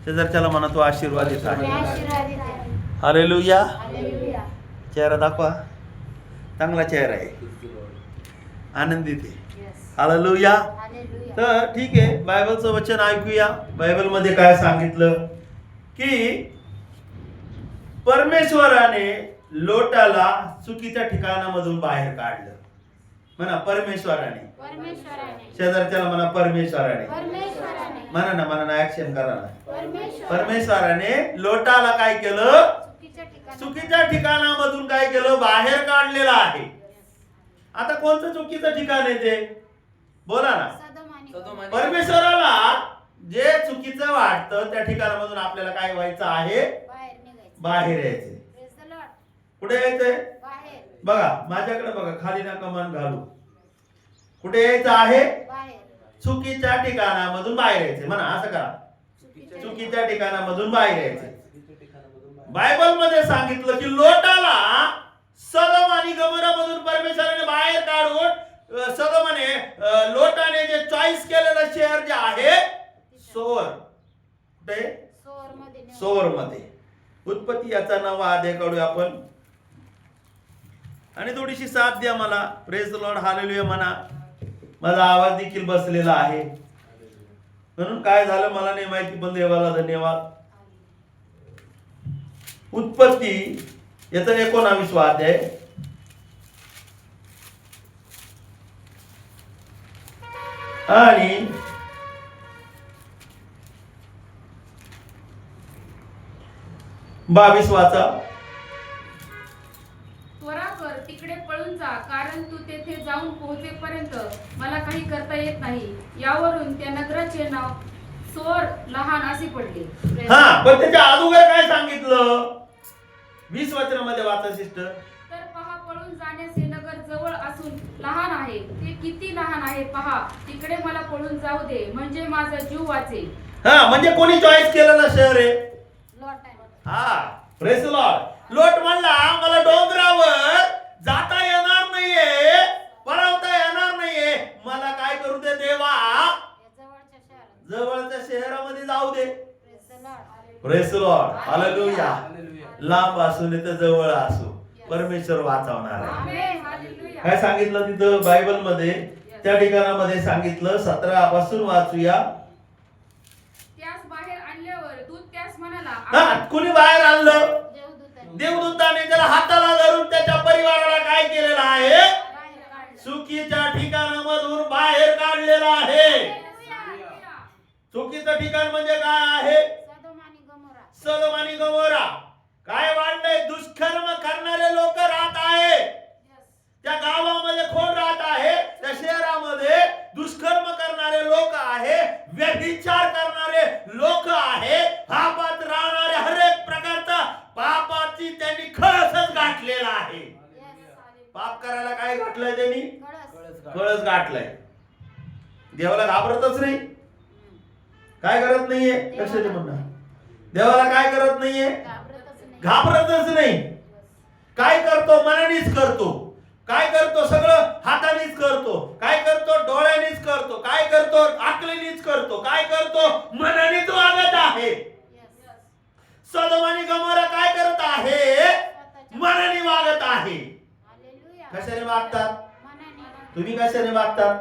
शेजारच्याला म्हणा तो आशीर्वादित आहे. हालेलुया. चेहरा दाखवा. चांगला चेहरा आहे, आनंदित आहे. हालेलुया. तर ठीक आहे, बायबलचं वचन ऐकूया. बायबलमध्ये काय सांगितलं की परमेश्वराने लोटाला चुकीच्या ठिकाणामधून बाहेर काढलं. म्हणा परमेश्वराने. शेजारच्याला म्हणा परमेश्वराने. म्हणा ना, म्हणा ना, ऍक्शन करा ना. परमेश्वराने लोटाला काय केलं? चुकीच्या ठिकाणामधून काय केलं? बाहेर काढलेलं आहे. आता कोणतं चुकीचं ठिकाण आहे ते बोला ना. परमेश्वराला जे चुकीचं वाटतं त्या ठिकाणामधून आपल्याला काय व्हायचं आहे? बाहेर यायचे. कुठे यायचंय? बघा माझ्याकडे बघा, खाली ना कमान घालू. कुठे यायचं आहे? चुकीच्या ठिकाणामधून बाहेर यायचे. म्हणा असं करा, चुकीच्या ठिकाणामधून बाहेर यायचे. बायबल मध्ये सांगितलं की लोटाला सदोम आणि गमोरामधून परमेश्वराने बाहेर काढून सदोमाने लोटाने जे चॉईस केलेलं शहर जे आहे सोर, कुठे? सोर मध्ये. उत्पत्ती याचा नवा अध्याय काढूया आपण. आणि थोडीशी साथ द्या मला. Praise the lord. हालेलुया म्हणा. माझा आवाज देखील बसलेला आहे म्हणून काय झालं मला नाही माहिती, पण देवाला धन्यवाद. उत्पत्ती याचा 19वा अध्याय आणि 22 वाचा. त्वरा कर, तिकडे पळून जा, कारण तू तेथे जाऊन पोहोचेपर्यंत मला काही करता येत नाही. यावरून त्या नगराचे नाव सोर लहान असे पडले. हा, पण त्याच्या अगोदर काय सांगितलं? 20 वचनामध्ये वाचा सिस्टर. तर पहा, पळून जाण्यास हे नगर जवळ असून लहान आहे. ते किती लहान आहे पहा. तिकडे मला पळून जाऊ दे, म्हणजे माझा जीव वाचेल. हा, म्हणजे कोणी चॉईस केलेलं शहर आहे? हा, प्रेज द लॉर्ड. लोट म्हणला मला डोंगरावर जाता येणार नाहीये, पळवता येणार नाहीये, मला काय करू दे देवा, जवळच्या शहरामध्ये जाऊ दे. Praise the lord. हालेलुया. लांब असू नये तर जवळ असू, परमेश्वर वाचवणार आहे. काय सांगितलं तिथं बायबल मध्ये? त्या ठिकाणामध्ये सांगितलं 17 पासून वाचूया. त्यास बाहेर आणल्यावर दूत त्यास म्हणाला. हा, कुणी बाहेर आणलं? देवदूताने त्याला हाताला धरून त्याच्या परिवाराला काय केलेलं आहे? चुकीच्या ठिकाणामधून बाहेर काढलेलं आहे. चुकीचं ठिकाण म्हणजे काय आहे? सदोम आणि गमोरा. काय वाढलंय? दुष्कर्म करणारे लोक राहत आहे. त्या गावामध्ये कोण राहत आहे? त्या शहरामध्ये दुष्कर्म करणारे लोक आहे, व्यभिचार करणारे लोक आहे, पापात राहणारे, हर एक प्रकारचा पापाची त्यांनी कळसच गाठलेला आहे. पाप करायला काय गाठलंय त्यांनी? कळस गाठलाय. देवाला घाबरतच नाही. काय करत नाहीये? कशाचे म्हणणं? देवाला काय करत नाहीये? घाबरतच नाही. काय करतो? मनानेच करतो. काय करतो? सगळं हातानेच करतो. काय करतो? डोळ्यानेच करतो. काय करतो? अक्कलीनेच करतो. काय करतो? मनानेच वागत आहे. सदोम आणि गमोरा काय करत आहे? मनाने वागत आहे. कशाने वागतात? तुम्ही कशाने वागतात?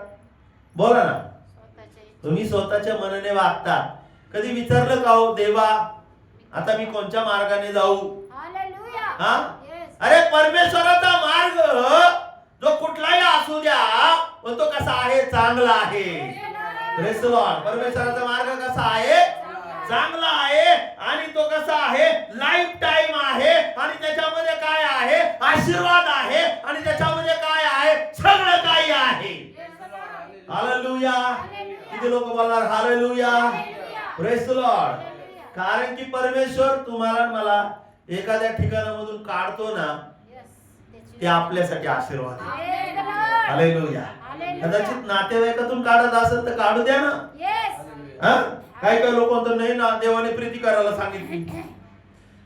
बोला ना. तुम्ही स्वतःच्या मनाने वागतात. कधी विचारलं का हो देवा आता मी कोणत्या मार्गाने जाऊ? हा? अरे परमेश्वराचा मार्ग जो कुठलाही असू द्या, पण तो कसा आहे? चांगला आहे. Praise the Lord. परमेश्वराचा मार्ग कसा आहे? चांगला आहे. आणि तो कसा आहे? लाईफ टाइम आहे. आणि त्याच्यामध्ये काय आहे? आशीर्वाद आहे. आणि त्याच्यामध्ये काय आहे? सगळं काही आहे. हालेलुया. किती लोक बोलणार हालेलुया? Praise the Lord. कारण की परमेश्वर तुम्हाला मला एखाद्या ठिकाणामधून काढतो ना, ते आपल्यासाठी आशीर्वाद आहे. हालेलुया. कदाचित नातेवाईकातून काढत असेल तर काढू द्या ना. हा, काही काही लोक म्हणतात नाही ना, देवाने प्रीती करायला सांगितली.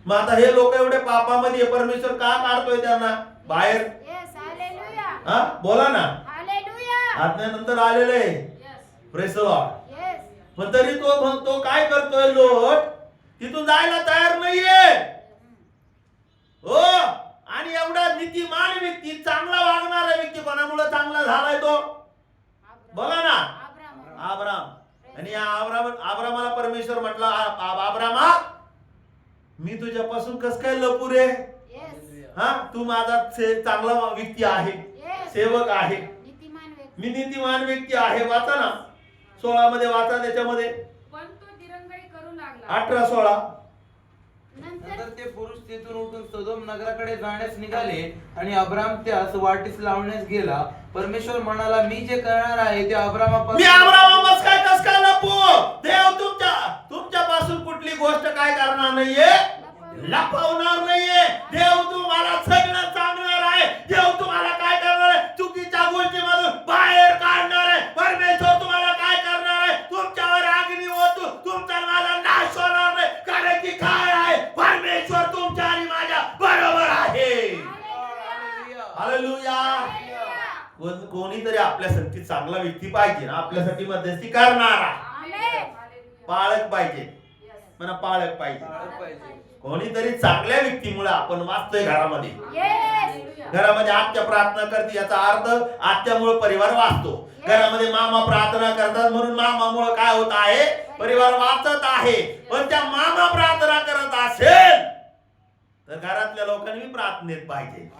मग आता हे लोक एवढे पापामध्ये, परमेश्वर का काढतोय त्यांना बाहेर? हा, बोला ना. आज्ञानंतर आलेले. Praise the Lord. पण तरी तो म्हणतो काय करतोय? लोट तिथून जायला तयार नाहीये. हो, आणि एवढा नीतिमान व्यक्ती, चांगला वागणारा व्यक्ती कोणामुळे चांगला झालाय तो? बोला ना. अब्राम. आणि या अब्रामाला परमेश्वर म्हटला, अब्रामा मी तुझ्यापासून कस काय लपू रे? हा, तू माझा चांगला व्यक्ती आहे, सेवक आहे, मी नीतिमान व्यक्ती आहे. वाचा ना 16 मध्ये, वाचा त्याच्यामध्ये. पण तो दिरंगाई करू लागला. 18-16. नंतर ते पुरुष तेथून उठून सदोम नगराकडे जाण्यास निघाले आणि अब्राम त्यास वाटीस लावण्यास गेला. परमेश्वर म्हणाला, मी जे करणार आहे ते मी अब्रामास काय कस काय लपू? देव तुमच्यापासून कुठली गोष्ट काय करणार नाहीये, लपवणार नाहीये. देव तुम्हाला सगळं सांगणार आहे. देव तुम्हाला काय करणार आहे? चुकीच्या गोष्टीमधून बाहेर काढणार आहे. परमेश्वर तुम्हाला काय करणार आहे? तुमच्यावर अग्नी ओतू, तुमचा माझा नाश होणार नाही. कारण की काय आहे? परमेश्वर तुमच्या आणि माझ्या बरोबर आहे. हालेलुया. कोणीतरी आपल्यासाठी चांगला व्यक्ती पाहिजे ना, आपल्यासाठी मध्यस्थी करणारा पाळक पाहिजे. म्हणा पाळक पाहिजे. कोणीतरी चांगल्या व्यक्तीमुळे आपण वाचतोय घरामध्ये. घरामध्ये आत्या प्रार्थना करते, याचा अर्थ आत्यामुळे परिवार वाचतो. घरामध्ये मामा प्रार्थना करतात म्हणून मामामुळे काय होत आहे? परिवार वाचत आहे. पण त्या मामा प्रार्थना करत असेल तर घरातल्या लोकांनी प्रार्थनेत पाहिजे.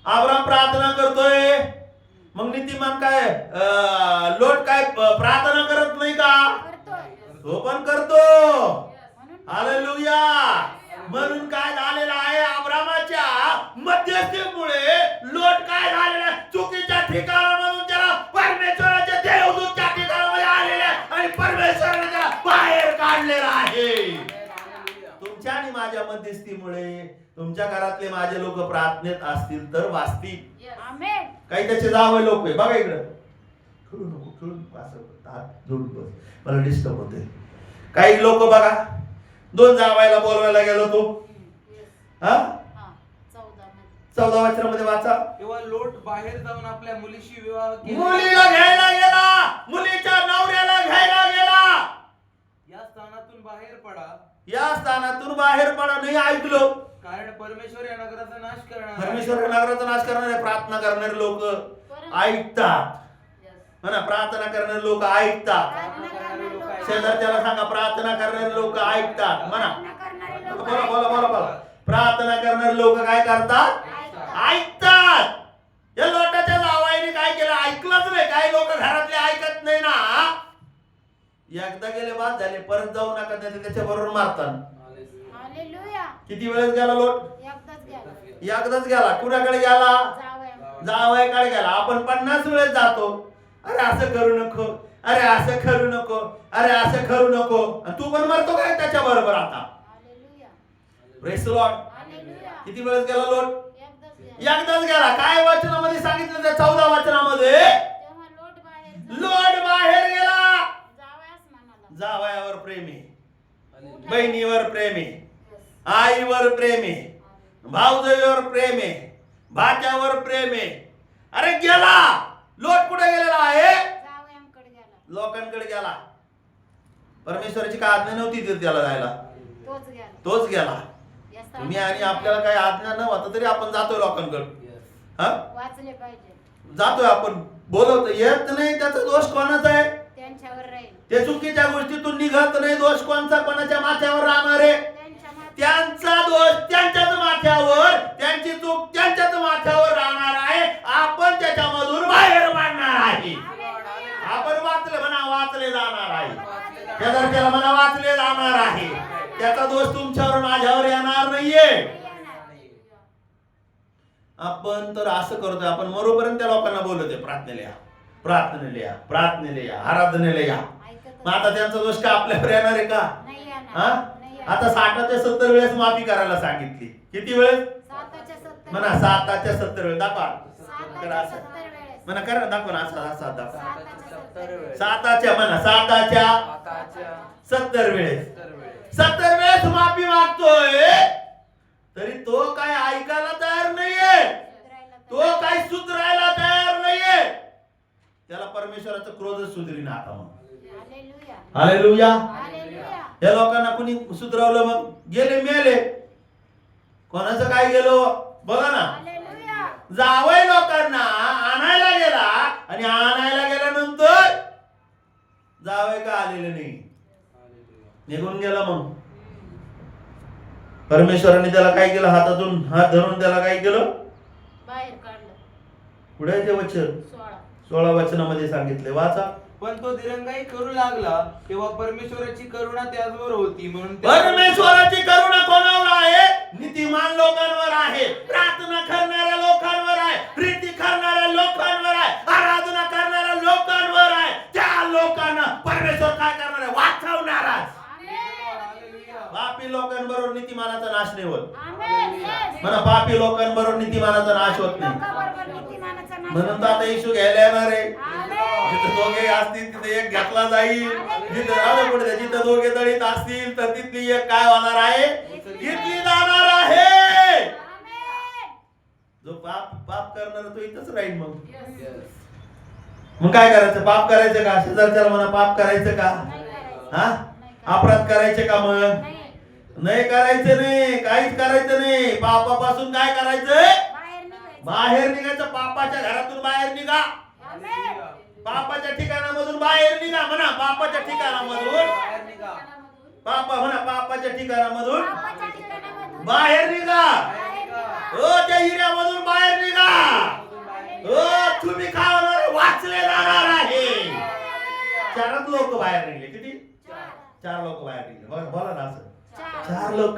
अब्राम प्रार्थना करतोय, मग नीतिमान काय लोट काय प्रार्थना करत नाही का? तो पण करतो. हालेलुया. म्हणून काय झालेलं आहे? अब्रामाच्या मध्यस्थीमुळे लोट काय झालेला आहे? चुकीच्या ठिकाणामधून त्याला परमेश्वराच्या देवदूतच्या ठिकाणामध्ये आलेले आणि परमेश्वराने त्याला बाहेर काढलेला आहे. तुमच्या आणि माझ्या मध्यस्थीमुळे तुमच्या घरातले माझे लोक प्रार्थनेत असतील तर वाचतील. काही त्याचे जावं लोक आहे बघा इकडं. खेळू नको असं हात जोडून बस, मला डिस्टर्ब होते. काही लोक बघा, 2 जावायला बोलवायला गेलो तो. 14 वचनामध्ये वाचा. तेव्हा लोट बाहेर जाऊन आपल्या मुलीशी विवाह केला. मुलीला घ्यायला गेला, मुलीच्या नवऱ्याला घ्यायला गेला. या स्थानातून बाहेर पडा. या स्थानातून बाहेर पडा. नाही ऐकलो. कारण परमेश्वर या नगराचा नाश करणार. परमेश्वर या नगराचा नाश करणारे प्रार्थना करणारे लोक ऐकतात. म्हणा प्रार्थना करणारे लोक ऐकतात. शेजारच्याला सांगा प्रार्थना करणारे लोक ऐकतात. म्हणा बोला बोला बोला बोला. प्रार्थना करणारे लोक काय करतात? ऐकतात. या लोटाच्या जावाईने काय केलं? ऐकलंच नाही. काही लोक घरातले ऐकत नाही ना. एकदा गेले बाद झाले, परत जाऊ नका, त्याच्या बरोबर मारतात. किती वेळेस गेला लोट? एकदाच गेला. कुणाकडे गेला? जावयाकडे गेला. आपण 50 वेळेस जातो. अरे असं करू नको, अरे असं करू नको, अरे असं करू नको. तू पण मरतो काय त्याच्या बरोबर? आता प्रेज द लॉर्ड. किती वेळेस गेला लोट? एकदाच गेला. काय वचनामध्ये सांगितलं? त्या 14 वचनामध्ये लोट बाहेर गेला. जावयावर प्रेम आहे, बहिणीवर प्रेम आहे, आईवर प्रेम आहे, भाऊजाईवर प्रेम आहे, भाच्यावर प्रेम आहे. अरे गेला. लोट कुठे गेलेला आहे? लोकांकडे गेला. परमेश्वराची काय आज्ञा नव्हती त्याला जायला, तोच गेला. तुम्ही आणि आपल्याला काही आज्ञा न होता तरी आपण जातोय लोकांकडे. वाचले पाहिजे, जातोय आपण, बोलवतो. येत नाही त्याचा दोष कोणाचा आहे? त्यांच्यावर राहील. ते चुकीच्या गोष्टीतून निघत नाही. दोष कोणचा? कोणाच्या माथ्यावर राहणार आहे? त्यांचा दोष त्यांच्याच माथ्यावर, त्यांची चूक त्यांच्याच माथ्यावर राहणार आहे. आपण त्याच्यामधून बाहेर मांडणार आहे. आपण वाचले म्हणा, वाचले जाणार आहे. त्याला म्हणा वाचले जाणार आहे. त्याचा दोष तुमच्यावर माझ्यावर येणार नाहीये. आपण तर असं करतोय, आपण मरोपर्यंत त्या लोकांना बोलतोय प्रार्थनेला या, प्रार्थनेला या, प्रार्थनेला या, आराधनेला या. मग आता त्यांचा दोष का आपल्यावर येणार आहे का? आता 60च्या 70 वेळेस माफी करायला सांगितली. किती वेळेस? म्हणा 7च्या 70 वेळेस. दाखवा म्हणा, करा दाखवा ना. असा दाखवा. 7च्या म्हणा, 7च्या 70 वेळेस. 70 वेळेस माफी मागतोय तरी तो काय ऐकायला तयार नाहीये. तो काय सुधरायला तयार नाहीये. त्याला परमेश्वराचा क्रोध सुधरीना आता. मग हालेलुया. या लोकांना कुणी सुधरवलं? मग गेले मेले. कोणाचं काय गेलो बघा ना. हालेलुया. जावई लोकांना आणायला गेला आणि आणायला गेल्यानंतर जावई का आलेले नाही, निघून गेला. मग परमेश्वराने त्याला काय केलं? हातातून हात धरून त्याला काय केलं? बाहेर काढलं. पुढे आहे ते वचन 16 वचनामध्ये सांगितले, वाचा. पण तो दिरंगाई करू लागला तेव्हा परमेश्वराची करुणा त्याचवर होती म्हणून परमेश्वराची करुणा कोणावर आहे? नीतिमान लोकांवर आहे, प्रार्थना करणाऱ्या लोकांवर आहे, प्रीती करणाऱ्या लोकांवर आहे, आराधना करणाऱ्या लोकांवर आहे. त्या लोकांना परमेश्वर काय करणार आहे? वाचवणार आहे. पापी लोकांबरोबर नीतिमानाचा नाश नाही होत. आमेन. येस. म्हणा, पापी लोकांबरोबर नीतिमानाचा नाश होत नाही. लोकांबरोबर नीतिमानाचा नाश म्हणून तर आता येशू घ्यायला येणार आहे. आमेन. जिथे दोघे असतील तिथे एक घेतला जाईल. जिथे राहू पुढे जिथे दोघे दळीत असतील तर तिथली एक काय होणार आहे? घेतली जाणार आहे. आमेन. जो पाप करणार तो इथंच राहील. Yes. मग काय करायचं? पाप करायचं का? शेजारच्याला म्हणा पाप करायचं का? नाही करायचं. हा, नाही करायचं. अपराध करायचे का? मग नाही. नाही करायचं नाही, काहीच करायचं नाही. पापापासून काय करायचं? बाहेर निघायचं. बाहेर निघायचं. पापाच्या घरातून बाहेर निघा. आमेन. पापाच्या ठिकाणामधून बाहेर निघा. म्हणा, पापाच्या ठिकाणामधून बाहेर निघा. म्हणा, पापाच्या ठिकाणामधून पापाच्या ठिकाणामधून बाहेर निघा. बाहेर निघा. हो, त्या हिऱ्यामधून बाहेर निघा. हो, तुम्ही काय होणार आहे? वाचले जाणार आहे. 4 लोक बाहेर निघले. किती? 4 लोक बाहेर निघले. बोला ना असं. 4 लोक.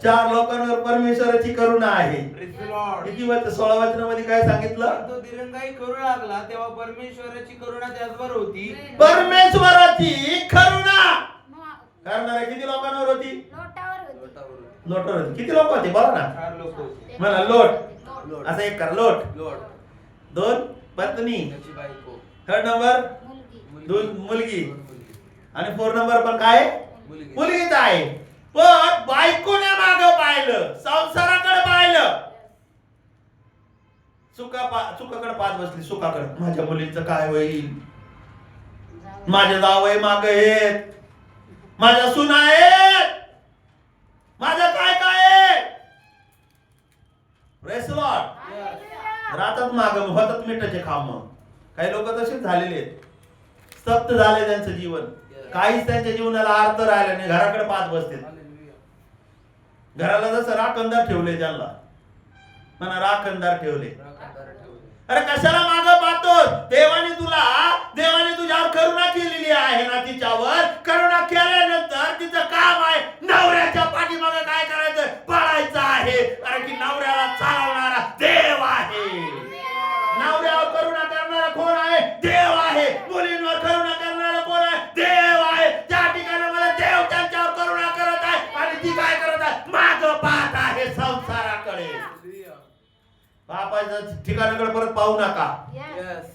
4 लोकांवर परमेश्वराची करुणा आहे. Praise the Lord. किती वचन? 16 वचनामध्ये काय सांगितलं? पण तो दिरंगाई करू लागला तेव्हा परमेश्वराची करुणा त्याचवर होती. परमेश्वराची करुणा मग करणाऱ्या किती लोकांवर होती? लोटावर होती. लोटावर होती. किती लोक होते? बोला ना. 4 लोक होते. म्हणा, लोट. लोट. असं एक करा. लोट. लोट. 2 पत्नी. त्याची बायको. 3rd नंबर मुलगी. 2 मुलगी. दोन मुलगी. आणि 4 नंबर पण काय? मुलगी. मुलगीच आहे. पण बायकोने मागं पाहिलं, संसाराकडे पाहिलं. सुखाकडे पाहत बसली. सुखाकडे, माझ्या मुलीचं काय होईल? माझे जावई माग आहेत, माझ्या सुना आहेत, माझं काय काय आहे? Press Lord. हालेलुया. राहतात माग, होतात मिठाचे खांब. काही लोक तसेच झालेले आहेत. स्तब्ध झाले त्यांचं जीवन. काहीच त्यांच्या जीवनाला अर्थ राहिला नाही. घराकडे पाहत बसते. हालेलुया. घराला जसं राखणदार ठेवले त्यांना. म्हणा, राखणदार ठेवले. राखणदार ठेवले. अरे कशाला मागं पाहतोस? देवाने तुझ्यावर करुणा केलेली आहे ना. तिच्यावर करुणा केल्यानंतर तिचं काम आहे नवऱ्याच्या पाठीमागे काय करायचं? पळायचं आहे. कारण की नवऱ्याला चालवणारा देव आहे. नवऱ्यावर करुणा करणारा कोण आहे? देव आहे. मुलींवर करुणा करणारा कोण आहे? देव आहे. त्या ठिकाणी मला देव त्यांच्यावर करुणा करत आहे आणि ती काय करत आहे? मागं पाहत आहे संसाराकडे. हालेलुया. पापाच्या ठिकाणाकडे परत पाहू नका. Yes.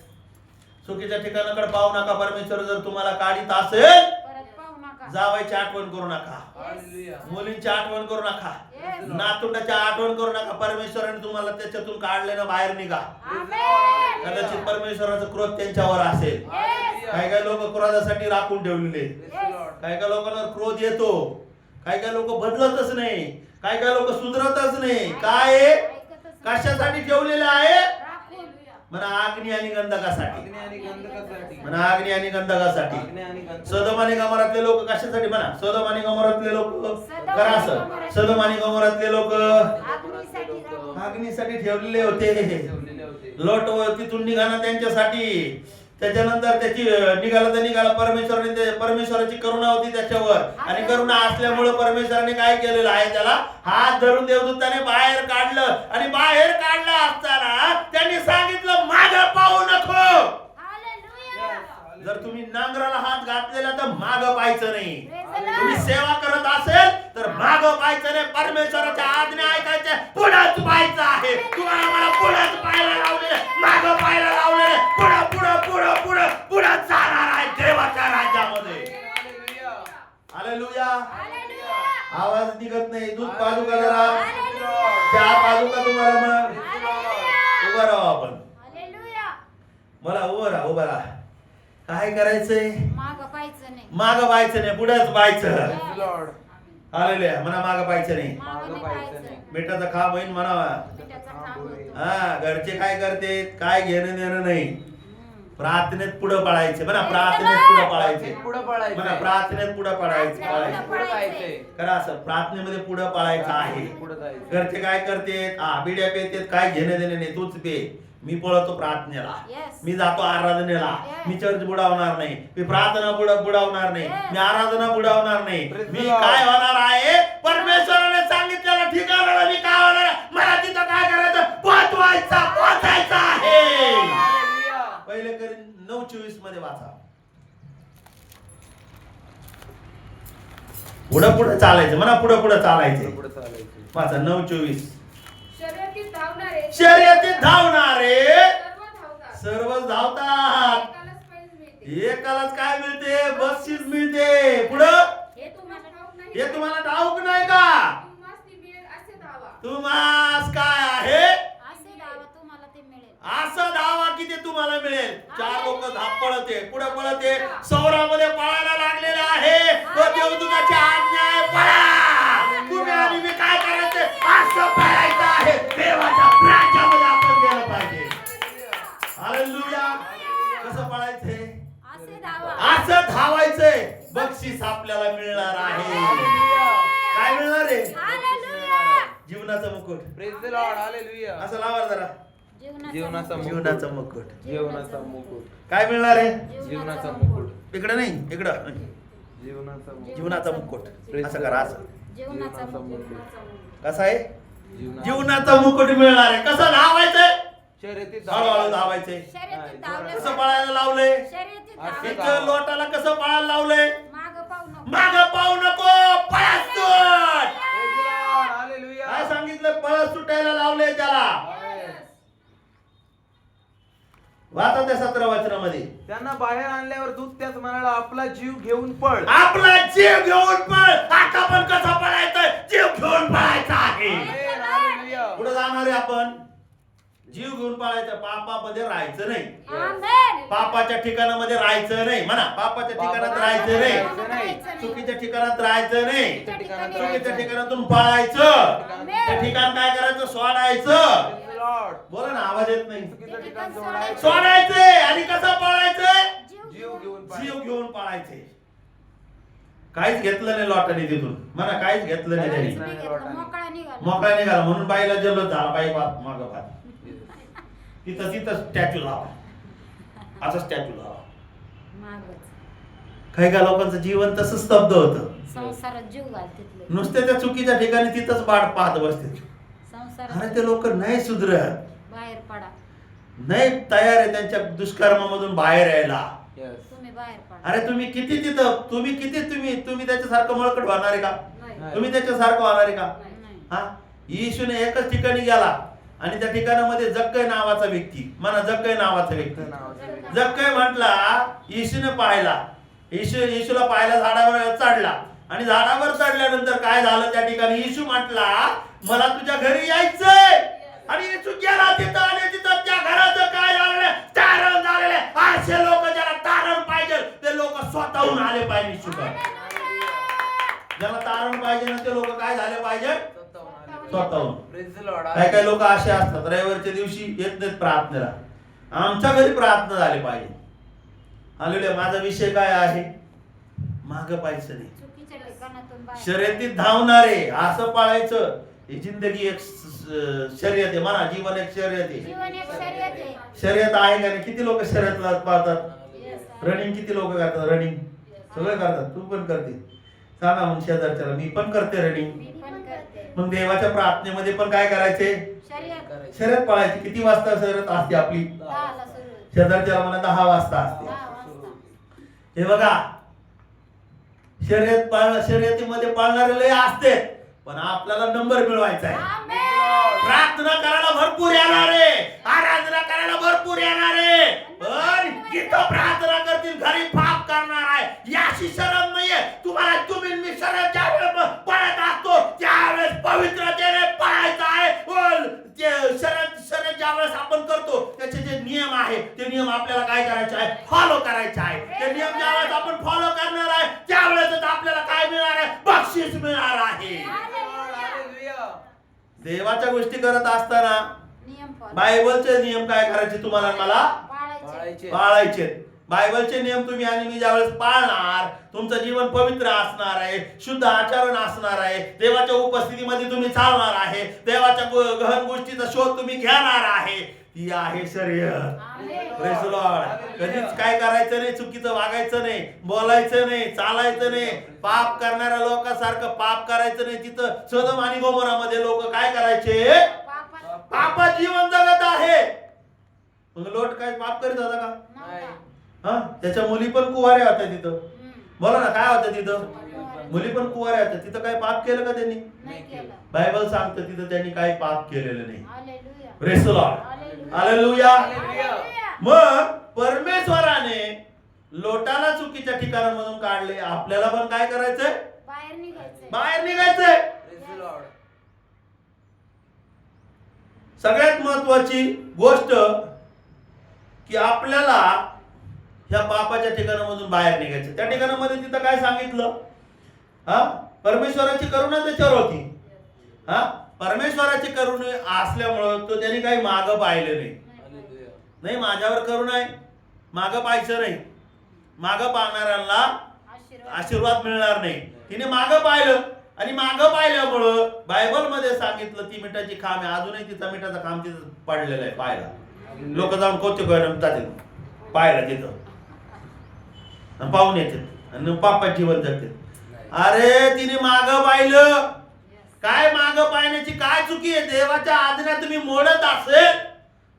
चुकीच्या ठिकाणाकडे पाहू नका. परमेश्वर जर तुम्हाला काढीत असेल, परत पाहू नका. जावायची आठवण करू नका, हालेलुया. मुलींची आठवण करू नका, Yes. नातुंडाची आठवण करू नका. परमेश्वराने तुम्हाला त्याच्यातून काढले ना, बाहेर निघा. आमेन. कदाचित परमेश्वराचा क्रोध त्यांच्यावर असेल. Yes. काही काही लोक क्रोधासाठी राखून ठेवलेले. Praise the Lord. काही काही लोकांवर क्रोध येतो. काही काही लोक बदलतच नाही. काही काही लोक सुधरतच नाही. काय आहे? ऐकतच नाही. कशासाठी ठेवलेले आहे? राखून. म्हणा, अग्नी आणि गंधकासाठी. अग्नी आणि गंधकासाठी. म्हणा, अग्नी आणि गंधकासाठी. अग्नी आणि गंधक. सदोम आणि गमोरातले लोक कशासाठी? म्हणा, सदोम आणि गमोरातले लोक करा असं. सदोम आणि गमोरातले लोक अग्नीसाठी राखून. अग्नीसाठी ठेवलेले होते. ठेवलेले होते. लोट तिथून निघाला त्यांच्यासाठी. त्याच्यानंतर त्याची निघाला तर निघाला. परमेश्वराची करुणा होती त्याच्यावर. आणि करुणा असल्यामुळे परमेश्वराने काय केलेलं आहे? त्याला हात धरून देवदूताने बाहेर काढलं. आणि बाहेर काढलं असताना त्यांनी सांगितलं, मागं पाहू नको. हालेलुया. जर तुम्ही नांगराला हात घातलेला तर मागं पाहायचं नाही. Praise the Lord. तुम्ही सेवा करत असेल तर मागं पाहायचं नाही. परमेश्वराच्या आज्ञा ऐकायच्या, पुढंच पाहायचं आहे. तुम्हाला मला पुढंच पाहायला लावलेलं, मागं पाहायला लावलेलं, पुढं पुढं पुढं पुढं पुढं जाणार आहे देवाच्या राज्यामध्ये. हालेलुया. हालेलुया. हालेलुया. आवाज निघत नाही. दूध पाजू का जरा? हालेलुया. चहा पाजू का तुम्हाला? मग हालेलुया. उभं राहा आपण. हालेलुया. मला उभं राहा. काय करायचंय? मागं पाहायचं नाही. माग पाहायचं नाही, पुढेच पाहायचं. Praise the Lord. हालेलुया. म्हणा माग पाहायचं नाही. मागं पाहायचं नाही. बेटाचा खा बहीण म्हणावा. पिठाचा खांब होतो. हा, घरचे काय करते काय घेणं देणं नाही. प्रार्थनेत पुढे पळायचे. म्हणा प्रार्थनेत पुढे पळायचे. पुढं पळायचं. म्हणा प्रार्थनेत पुढे पळायचे. पुढं पळायचंय. करा असं, प्रार्थनेमध्ये पुढे पळायचं आहे. पुढं जायचं. घरचे काय करते बिड्या पेतेत, काय घेणं देणं नाही, तूच पे. मी पळतो प्रार्थनेला, Yes. मी जातो आराधनेला, Yes. मी चर्च बुडवणार नाही, मी प्रार्थना बुडवणार नाही, Yes. मी आराधना बुडवणार नाही. Praise me the Lord. काय होणार आहे, परमेश्वराने सांगितलेलं ठिकाणाला मी काय होणार आहे, मला तिथं काय करायचं, पोहोचायचं आहे. Hallelujah. पहिले करीन 9:24 मध्ये वाचा. पुढे चालायचं. म्हणा पुढे चालायचं. पुढं चालायचं. वाचा 9:24. शर्यतीत धावणारे शर्यतीत धावणारे सर्व धावतात. सर्व धावतात. एकालाच पैज मिळते. एकालाच काय मिळते, बक्षीस मिळते. पुढं हे तुम्हाला ठाऊक नाही हे का? तुम्हाला ठाऊक नाही का, तुम्हास ती मिळेल असे धावा. तुम्हास काय आहे, असे दावा तुम्हाला ते मिळेल. असं धावा की ते तुम्हाला मिळेल. चार लोक पळते, पुढे पळते, सौरामध्ये पळायला लागलेले आहे. तो देवदूताची आज्ञा आहे, पळा. तुम्ही आणि मी काय करायचं, असं पळायचं आहे. देवाच्या राज्यामध्ये आपण गेलं पाहिजे. हालेलुया. कसं पळायचंय, असे दावा. असं धावायचंय. बक्षीस आपल्याला मिळणार आहे. काय मिळणार आहे, हालेलुया. जीवनाचं मुकुट. Praise the Lord. Hallelujah. असं लावा जरा, जीवनाचा मुकुट. जीवनाचं मुकुट. जीवनाचा मुकुट. काय मिळणार आहे, जीवनाचा मुकुट. इकडे नाही, इकडं. जीवनाचा मुकुट. जीवनाचा मुकुट. असं करा, असं. जीवनाचा जीवनाचा मुकुट. मुकुट. कसं आहे, जीवनाचा जीवनाचा मुकुट मिळणार आहे. कसं धावायचंय, शर्यतीत हळूहळू धावायचंय. शर्यतीत कसं धावले. पळायला लावलंय, शर्यतीत असं धावले. इथं लोटाला कसं पळायला लावलंय, मागं पाहू नको. माग पाहू नको, पळत सुट. Praise the Lord. Hallelujah. काय सांगितलं, पळत सुटायला लावलंय त्याला. वाचा त्या 17 वचनामध्ये, त्यांना बाहेर आणल्यावर दूत त्याच म्हणाला, आपला जीव घेऊन पळ. आपला जीव घेऊन पळ. आता पण कसं पळायचं, जीव घेऊन पळायचं आहे. Amen. Hallelujah. पुढे जाणार आहे आपण, जीव घेऊन पळायचं. पापामध्ये राहायचं नाही, आमेन. पापाच्या ठिकाणामध्ये राहायचं नाही. म्हणा पापाच्या ठिकाणात राहायचं नाही, चुकीच्या ठिकाणात राहायचं नाही, चुकीच्या ठिकाणातून पळायचं. ते ठिकाण काय करायचं, सोडायचं. Praise the Lord. बोला ना, आवाज येत नाही. चुकीचं ठिकाण सोडायचं. सोडायचंय. आणि कसं पळायचंय, जीव घेऊन पळ. जीव घेऊन पळायचे. काहीच घेतलं नाही लॉटरी तिथून. म्हणा काहीच घेतलं नाही त्यांनी. मी घेतलं, मोकळा निघाला. मोकळा निघाला म्हणून बाईला जल्लोष झाला. बाई माग पाहत तिथं स्टॅच्यू लावा, असं स्टॅच्यू लावा. मागच. काही काही लोकांचं जीवन तसं स्तब्ध होतं. संसारात जीव घाल तिथले. नुसते त्या चुकीच्या ठिकाणी तिथंच वाट पाहत बसते. संसारात अरे ते लोक नाही सुधरत, बाहेर पडा. नाही तयार आहे त्यांच्या दुष्कर्मामधून बाहेर यायला. Yes. तुम्ही बाहेर पडा. अरे तुम्ही किती तिथं, तुम्ही त्याच्यासारखं मळकट होणार आहे का, नाही. तुम्ही त्याच्यासारखं होणार आहे का. नाही. हा, येशूने एकच ठिकाणी गेला आणि त्या ठिकाणामध्ये जक्कय नावाचा व्यक्ती, म्हणा जक्कय नावाचा व्यक्ती. जक्कय म्हटला, येशूने पाहिला, येशूला पाहायला झाडावर चढला आणि झाडावर चढल्यानंतर काय झालं, त्या ठिकाणी येशू म्हटला, मला तुझ्या घरी यायचंय. आणि येशू गेला तिथं आणि तिथं त्या घराचं काय झालेलं, तारण झालेलं. असे लोक ज्याला तारण पाहिजे ते लोक स्वतःहून आले पाहिजे. येशूकडे ज्याला तारण पाहिजे ना ते लोक काय झाले पाहिजे, स्वतःहून. Praise the Lord. काय काय लोक असे असतात, रविवारच्या दिवशी येत नाहीत प्रार्थनेला. आमच्या घरी प्रार्थना झाली पाहिजे. हालेलुया. माझा विषय काय आहे, माग पाहायचं नाही, चुकीच्या ठिकाणातून बाहेर. शर्यतीत धावणारे असं पाळायचं. ही जिंदगी एक शर्यत आहे. म्हणा जीवन एक शर्यत आहे. जीवन एक शर्यत आहे. शर्यत आहे का नाही, किती लोक शर्यत पाळतात, Yes. रनिंग किती लोक करतात, रनिंग सगळे करतात. तू पण करते, सांगा मग शेजारच्याला, मी पण करते रनिंग. मी पण करते. मग देवाच्या प्रार्थनेमध्ये पण काय करायचे, शर्यत. शर्यत पाळायची. किती वाजता शर्यत असते आपली, 10ला सुरू. शेजारच्याला म्हणा 10 वाजता असते. 10 वाजता. हे बघा, शर्यतीमध्ये पाळणारे लय असते, पण आपल्याला नंबर मिळवायचा आहे. आमेन. प्रार्थना करायला भरपूर येणारे, आराधना करायला भरपूर येणारे, पण जिथं प्रार्थना करतील घरी पाप करणार आहे याची शरम नाहीये तुम्हाला. तुम्ही मी शरम ज्यावेळेस पळत असतो त्यावेळेस पवित्रतेने पळायचं आहे. शरद ज्यावेळेस आपण करतो त्याचे जे नियम आहे ते नियम आपल्याला काय करायचे आहे, फॉलो करायचे आहे. ते नियम ज्यावेळेस आपण फॉलो करणार आहे बक्षीस मिळणार आहे. हालेलुया. देवाच्या गोष्टी करत असताना नियम follow. बायबलचे नियम काय करायचे तुम्हाला आणि मला पाळायचे. पाळायचे. बायबलचे नियम तुम्ही आणि मी ज्यावेळेस पाळणार, तुमचं जीवन पवित्र असणार आहे, शुद्ध आचरण असणार आहे, देवाच्या उपस्थितीमध्ये तुम्ही चालणार आहे, देवाच्या गहन गोष्टीचा शोध तुम्ही घेणार आहे. ती आहे शर्यत. आमेन. Praise the Lord. कधीच काय करायचं नाही, चुकीचं वागायचं नाही, बोलायचं नाही, चालायचं नाही, पाप करणाऱ्या लोकांसारखं पाप करायचं नाही. तिथं सदोम आणि गोमोरामध्ये लोक काय करायचे? पापात पापात जीवन जगत आहे. मग लोट काय पाप करीत होता का? नव्हता. हा, त्याच्या मुली पण कुवाऱ्या होत्या तिथं. हम्म. बोला ना, काय होतं तिथं? मुली पण कुवाऱ्या होत्या. तिथं काय पाप केलं का त्यांनी? नाही केलं. बायबल सांगतं तिथं त्यांनी काही पाप केलेलं नाही. Hallelujah. Praise the Lord. Hallelujah. Hallelujah. Hallelujah. मग परमेश्वराने लोटाला चुकीच्या ठिकाणामधून काढले. आपल्याला पण काय करायचंय? बाहेर निघायचंय. बाहेर निघायचंय. Praise the Lord. सगळ्यात महत्वाची गोष्ट की आपल्याला ह्या पापाच्या ठिकाणामधून बाहेर निघायचं. त्या ठिकाणामध्ये तिथं काय सांगितलं? हा, परमेश्वराची करुणा त्याच्यावर होती. हा, परमेश्वराची करुणा असल्यामुळं तो त्यांनी काही मागं पाहिलं नाही. हालेलुया. नाही, माझ्यावर करुणा आहे, मागं पाहायचं नाही. मागं पाहणाऱ्यांना आशीर्वाद. आशीर्वाद मिळणार नाही. तिने मागं पाहिलं आणि मागं पाहिल्यामुळं बायबल मध्ये सांगितलं ती मिठाची खांब आहे. अजूनही तिचा मिठाचा खांब तिथं पडलेला आहे पाहायला. लोक जाऊन कौतुक रमतात पाहायला तिथं आणि पाहून येतात आणि पापात जीवन जगतात. अरे तिने मागं पाहिलं. काय मागं पाहण्याची काय चुकी आहे? देवाच्या आज्ञा तुम्ही मोडत असेल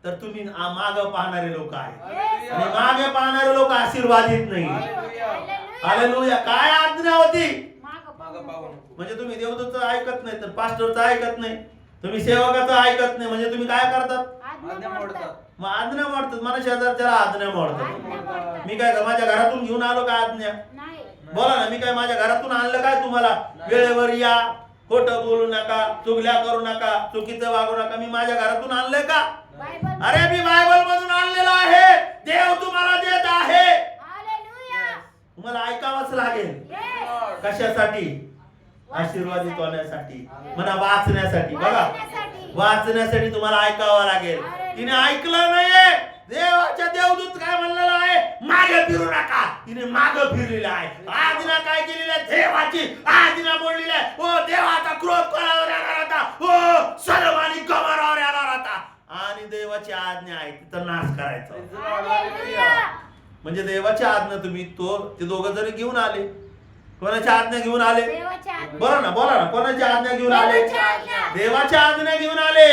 तर तुम्ही मागं पाहणारे लोक आहेत आणि मागे पाहणारे लोक आशीर्वादित नाही. हालेलुया. काय आज्ञा होती? मागं पाहू नको. म्हणजे तुम्ही देवदूतचं ऐकत नाही तर पास्टरचं ऐकत नाही, तुम्ही सेवकाचं ऐकत नाही, म्हणजे तुम्ही काय करतात? आज्ञा मोडतात. मग आज्ञा मोडतात. मला शेजारच्याला आज्ञा मोडतात. मोडतात. मी काय माझ्या घरातून घेऊन आलो का आज्ञा? नाही. बोला ना, मी काय माझ्या घरातून आणलं काय तुम्हाला? वेळेवर या, खोटं बोलू नका, चुगल्या करू नका, चुकीचं वागू नका. मी माझ्या घरातून आणलंय का? बायबल. अरे मी बायबल मधून आणलेलं आहे. देव तुम्हाला देत आहे. हालेलुया. तुम्हाला ऐकावंच लागेल. येस. कशासाठी? आशीर्वादित होण्यासाठी, म्हणा वाचण्यासाठी. बघा, वाचण्यासाठी. वाचण्यासाठी तुम्हाला ऐकावं लागेल. तिने ऐकलं नाहीये. देवाच्या देवदूत काय म्हणलेलं आहे? मागे फिरू नका. तिने मागे फिरलेलं आहे. आज्ञा काय केलेली आहे? देवाची आज्ञा बोललेली आहे. ओ देवाचा क्रोध कोणावर येणार होता? ओ सदोम आणि गमोरावर येणार होता. आणि देवाची आज्ञा आहे तिथं नाश करायचा. Praise the Lord. Hallelujah. Hallelujah. म्हणजे देवाची आज्ञा तुम्ही ते दोघं जरी घेऊन आले. कोणाची आज्ञा घेऊन आले? देवाच्या आज्ञा. बोला ना, बोला ना, कोणाची आज्ञा घेऊन आले? देवाची आज्ञा. देवाच्या आज्ञा घेऊन आले.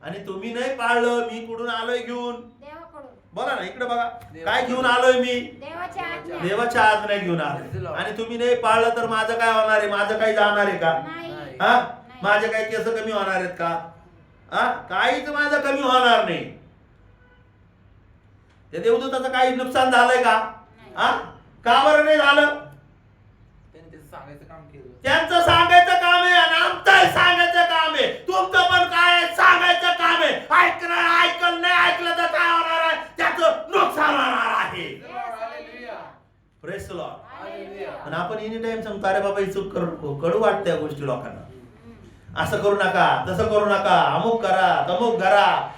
आणि तुम्ही नाही पाळलं. मी कुठून आलोय घेऊन? देवाकडून. बोला ना, इकडे बघा, काय घेऊन आलोय मी? देवाची आज्ञा. देवाच्या आज्ञा घेऊन आलोय. आणि तुम्ही नाही पाळलं तर माझं काय होणार आहे? माझं काही जाणार आहे का? नाही. हा, माझे काही केस कमी होणार आहेत का? हा, काहीच माझं कमी होणार नाही. त्या देवदूताचं काही नुकसान झालंय का? हा, का बरं नाही झालं? त्यांनी त्याचं सांगायचं काम केलं. त्यांचं सांगायचं काम आहे आणि आमचं सांगायचं काम आहे. तुमचं पण काय आहे? सांगायचं काम आहे. ऐकलं नाही ऐकलं तर काय होणार आहे? त्याचं नुकसान होणार आहे. Hallelujah. Praise the lord. Hallelujah. आणि आपण एनी टाइम सांगतो अरे बाबा ही चूक करू, कडू वाटते या गोष्टी लोकांना. असं करू नका, तसं करू नका, अमुक करा, तमुक करा.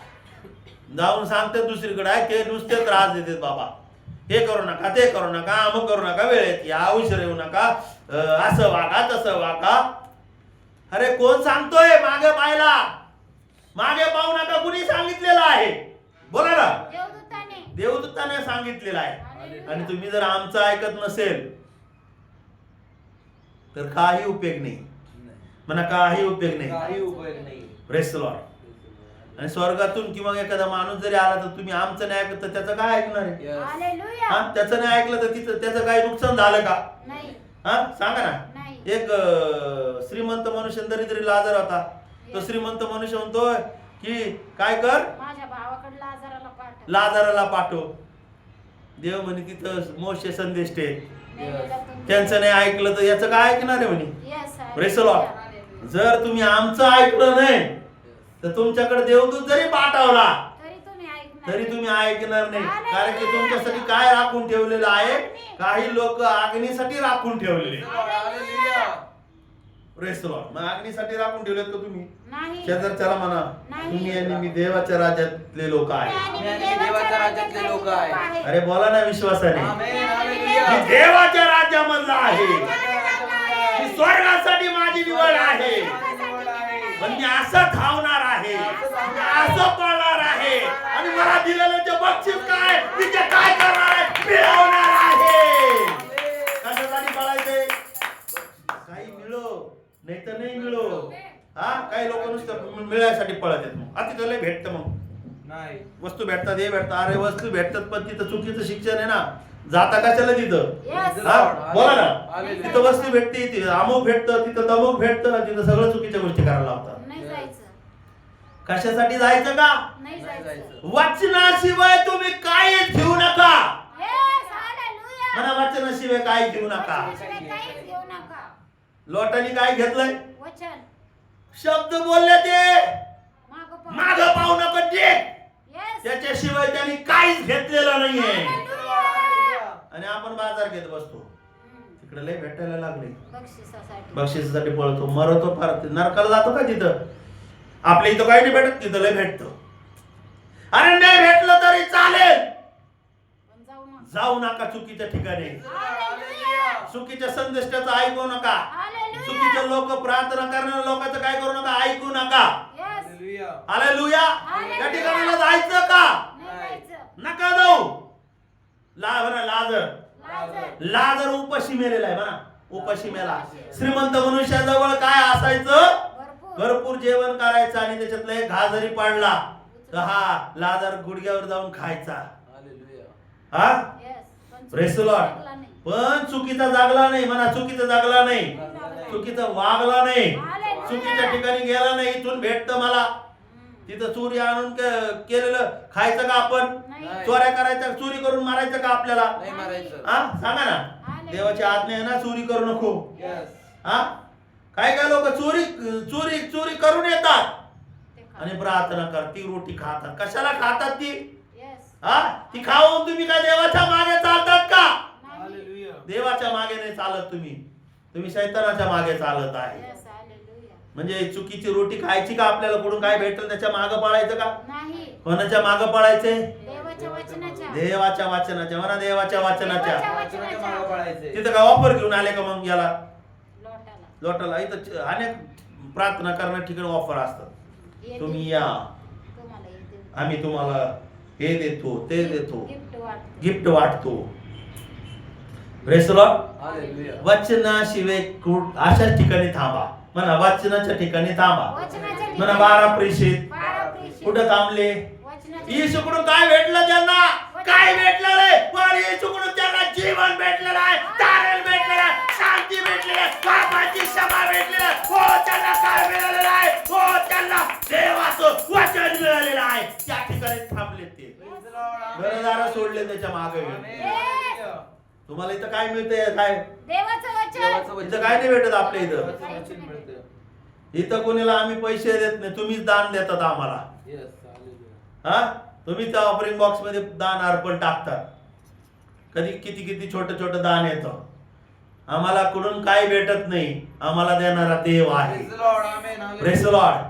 जाऊन सांगते दुसरीकडे आहे ते नुसते त्रास देतात बाबा. हे करू नका, ते करू नका, अमुक करू नका, वेळेत या, उशीर येऊ नका, असं वागा तसं वागा. अरे कोण सांगतोय? मागे पाहिला. मागे पाहू नका कुणी सांगितलेलं आहे? बोला ना. देवदूताने. देवदूताने सांगितलेलं आहे. हालेलुया. आणि तुम्ही जर आमचं ऐकत नसेल तर काही उपयोग नाही. म्हणा काही उपयोग नाही. काही उपयोग नाही. Press the Lord. आणि स्वर्गातून किंवा एखादा माणूस जरी आला तर तुम्ही आमचं नाही ऐकत तर त्याचं काय ऐकणार आहे? Yes. हालेलुया. हा, त्याचं नाही ऐकलं तर तिचं त्याचं काही नुकसान झालं का? नाही. हा, सांगा ना. नाही. एक श्रीमंत मनुष्य दरिद्री लाजर होता. तो श्रीमंत मनुष्य म्हणतोय की काय कर? माझ्या भावाकडे लाजाराला पाठव. लाजाराला पाठव. देव म्हणे तिथं मोशे संदेश ते मेलेला पण- त्यांचं नाही ऐकलं तर याचं काय ऐकणार आहे म्हणे? Yes, Praise the Lord. जर तुम्ही आमचं ऐकलं नाही तर तुमच्याकडे देवदूत जरी पाठवला तरी तुम्ही ऐकणार. तरी तुम्ही ऐकणार नाही. कारण की तुमच्यासाठी काय राखून ठेवलेलं आहे? काही लोक अग्नीसाठी राखून ठेवलेले. हालेलुया. Praise the Lord. मग अग्नीसाठी राखून ठेवलेत का तुम्ही? नाही. शेजारच्याला म्हणा नाही. तुम्ही आणि मी देवाच्या राज्यातले लोक आहे. आणि मी देवाच्या राज्यातले लोक आहे. अरे बोला ना विश्वासाने. आमेन, मी हालेलुया. देवाच्या राज्यामधला आहे. आहे. मी स्वर्गासाठी माझी निवड आहे. निवड आहे. पण मी असं धावणार आहे, असं पळणार आहे आणि मला दिलेलं जे बक्षीस काय मी ते काय करणार आहे, मिळवणार आहे. कशासाठी पळायचंय? काही मिळो नाही तर नाही मिळो. हा काही लोक नुसतं मिळायसाठी पळत आहेत. मग आता तिथं लय भेटतं. मग नाही. वस्तू भेटतात, हे भेटतात. अरे वस्तू भेटतात पण तिथं चुकीचं शिक्षण आहे ना. जाता कशाला तिथं? Yes. हा बोला ना. हालेलुया. तिथं वस्तू भेटते, तिथं अमुक भेटतं, तिथं तमुक भेटतं, तिथं सगळं चुकीच्या गोष्टी करायला लावतात. नाही जायचं. कशासाठी जायचं का? नाही जायचं. वचनाशिवाय तुम्ही काही घेऊ नका. Yes, hallelujah. म्हणा वचनाशिवाय काही घेऊ नका. वचनाशिवाय काहीच घेऊ नका. लोटांनी काय घेतलंय? वचन शब्द बोलले ते मागं पाहू. माग पाहू नका ते. Yes. त्याच्याशिवाय त्यांनी काहीच घेतलेलं नाहीये. Hallelujah. आणि आपण बाजार घेत बसतो. हम्म. तिकडे लय भेटायला लागले. बक्षिसासाठी. बक्षिसासाठी पळतो, मरतो फार. नरकाला जातो का तिथं? आपल्या इथं काही नाही भेटत, तिथं लय भेटतो. अरे नाही भेटलं तरी चालेल, पण जाऊ नका. जाऊ नका चुकीच्या ठिकाणी. Hallelujah. चुकीच्या संदेशाचं ऐकू नका. Hallelujah. चुकीचे लोक प्रार्थना करणाऱ्या लोकांचं काय करू नका, ऐकू नका. Yes. हालेलुया. हालेलुया. हालेलुया. त्या ठिकाणाला जायचं का? नाही जायचं. नका जाऊ. लाजर लाजर. लाजर उपाशी मेलेला आहे म्हणा. उपाशी मेला. श्रीमंत मनुष्याजवळ काय असायचं? भरपूर. भरपूर जेवण करायचं आणि त्याच्यातला एक घा जरी पडला तर हा लाजर गुडघ्यावर जाऊन खायचा. हालेलुया. हा Yes. पण Praise the Lord. लागला नाही. पण चुकीचा जागला नाही म्हणा. चुकीचा जागला नाही, चुकीचा वागला नाही, Hallelujah. चुकीच्या ठिकाणी गेला नाही. इथून भेटतं मला, हम्म. तिथं चोरी आणून केलेलं खायचं का आपण? नाही. चोऱ्या करायच्या, चोरी करून मारायचं का आपल्याला? नाही मारायचं. हा सांगा ना. देवाची आज्ञा आहे ना, चोरी करू नको. Yes. हा काय काय लोक चोरी चोरी चोरी करून येतात ते खा. आणि प्रार्थना कर, ती रोटी खातात. कशाला खातात ती? Yes. हा ती खाऊन तुम्ही काय देवाच्या मागे चालतात का? नाही. हालेलुया. देवाच्या मागे नाही चालत तुम्ही शैतानाच्या मागे चालत आहे. Yes. Hallelujah. म्हणजे चुकीची रोटी खायची का? आपल्याला कुठून काय भेटेल त्याच्या मागे पळायचं का? नाही. कोणाच्या मागे पळायचंय? देवाच्या वचनाच्या. देवाच्या वाचनाच्या. म्हणा देवाच्या वाचनाच्या. वचनाच्या मागं पळायचंय. तिथं काय ऑफर घेऊन आले का मग याला लोटाला. लोटाला? इथं अनेक प्रार्थना करण्या ठिकाणी ऑफर असतात. येते. तुम्ही या, तुम्हाला येते. आम्ही तुम्हाला हे देतो, ते देतो, गिफ्ट वाटतो. गिफ्ट वाटतो. Praise the Lord. हालेलुया. वचनाशिवाय अशाच ठिकाणी थांबा. म्हणा वचनाच्या ठिकाणी थांबा. वचनाच्या म्हणा ठिकाणी. 12 प्रेषित बारा प्रेषित. कुठं थांबले? वचनाच्या येशूकडून काय भेटलं त्यांना? काय भेटलं रे? पण येशूकडून त्यांना जीवन भेटलेलं आहे, तारण भेटलेलं आहे, शांती भेटलेली आहे, पापाची क्षमा भेटलेली आहे. हो त्यांना काय मिळालेलं आहे? हो त्यांना देवाचं वचन मिळालेलं आहे. त्या ठिकाणी थांबले ते. Praise the Lord. घरदार सोडले त्याच्या मागे. आमेन. हालेलुया. तुम्हाला इथं काय मिळतंय? काय देवाचं वचन. देवाचं वचन. इथं काय नाही भेटत आपल्या इथं. देवाचं वचन मिळतं. इथं कोणाला आम्ही पैसे देत नाही, तुम्हीच दान देतात आम्हाला. Yes. हालेलुया. हा तुम्ही त्या ऑफरिंग बॉक्स मध्ये दान अर्पण टाकतात. कधी किती किती छोटं छोटं दान येतं. आम्हाला कुठून काय भेटत नाही, आम्हाला देणारा देव आहे. Praise the Lord. Amen. Hallelujah. Praise the lord.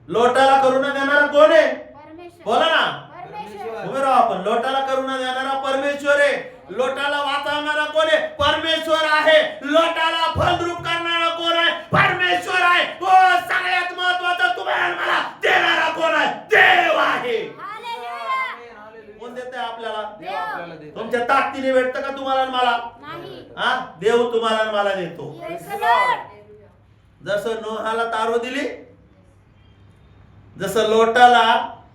लोटाला करुणा देणारा कोण आहे? परमेश्वर. बोला ना. परमेश्वर. उभे राहा आपण. लोटाला करुणा देणारा परमेश्वर आहे. लोटाला वाचवणारा कोण आहे? परमेश्वर आहे. लोटाला फलद्रूप करणारा कोण आहे? परमेश्वर आहे. हो सगळ्यात महत्वाचं तुम्हाला मला देणारा कोण आहे? देव आहे. हालेलुया. आमेन. हालेलुया. कोण देत आहे आपल्याला? देव आपल्याला देतो. तुमच्या ताकदीने भेटतं का तुम्हाला आणि मला? नाही. हा देव तुम्हाला आणि मला देतो. Praise the Lord. जसं नोहाला तारो दिली, जसं लोटाला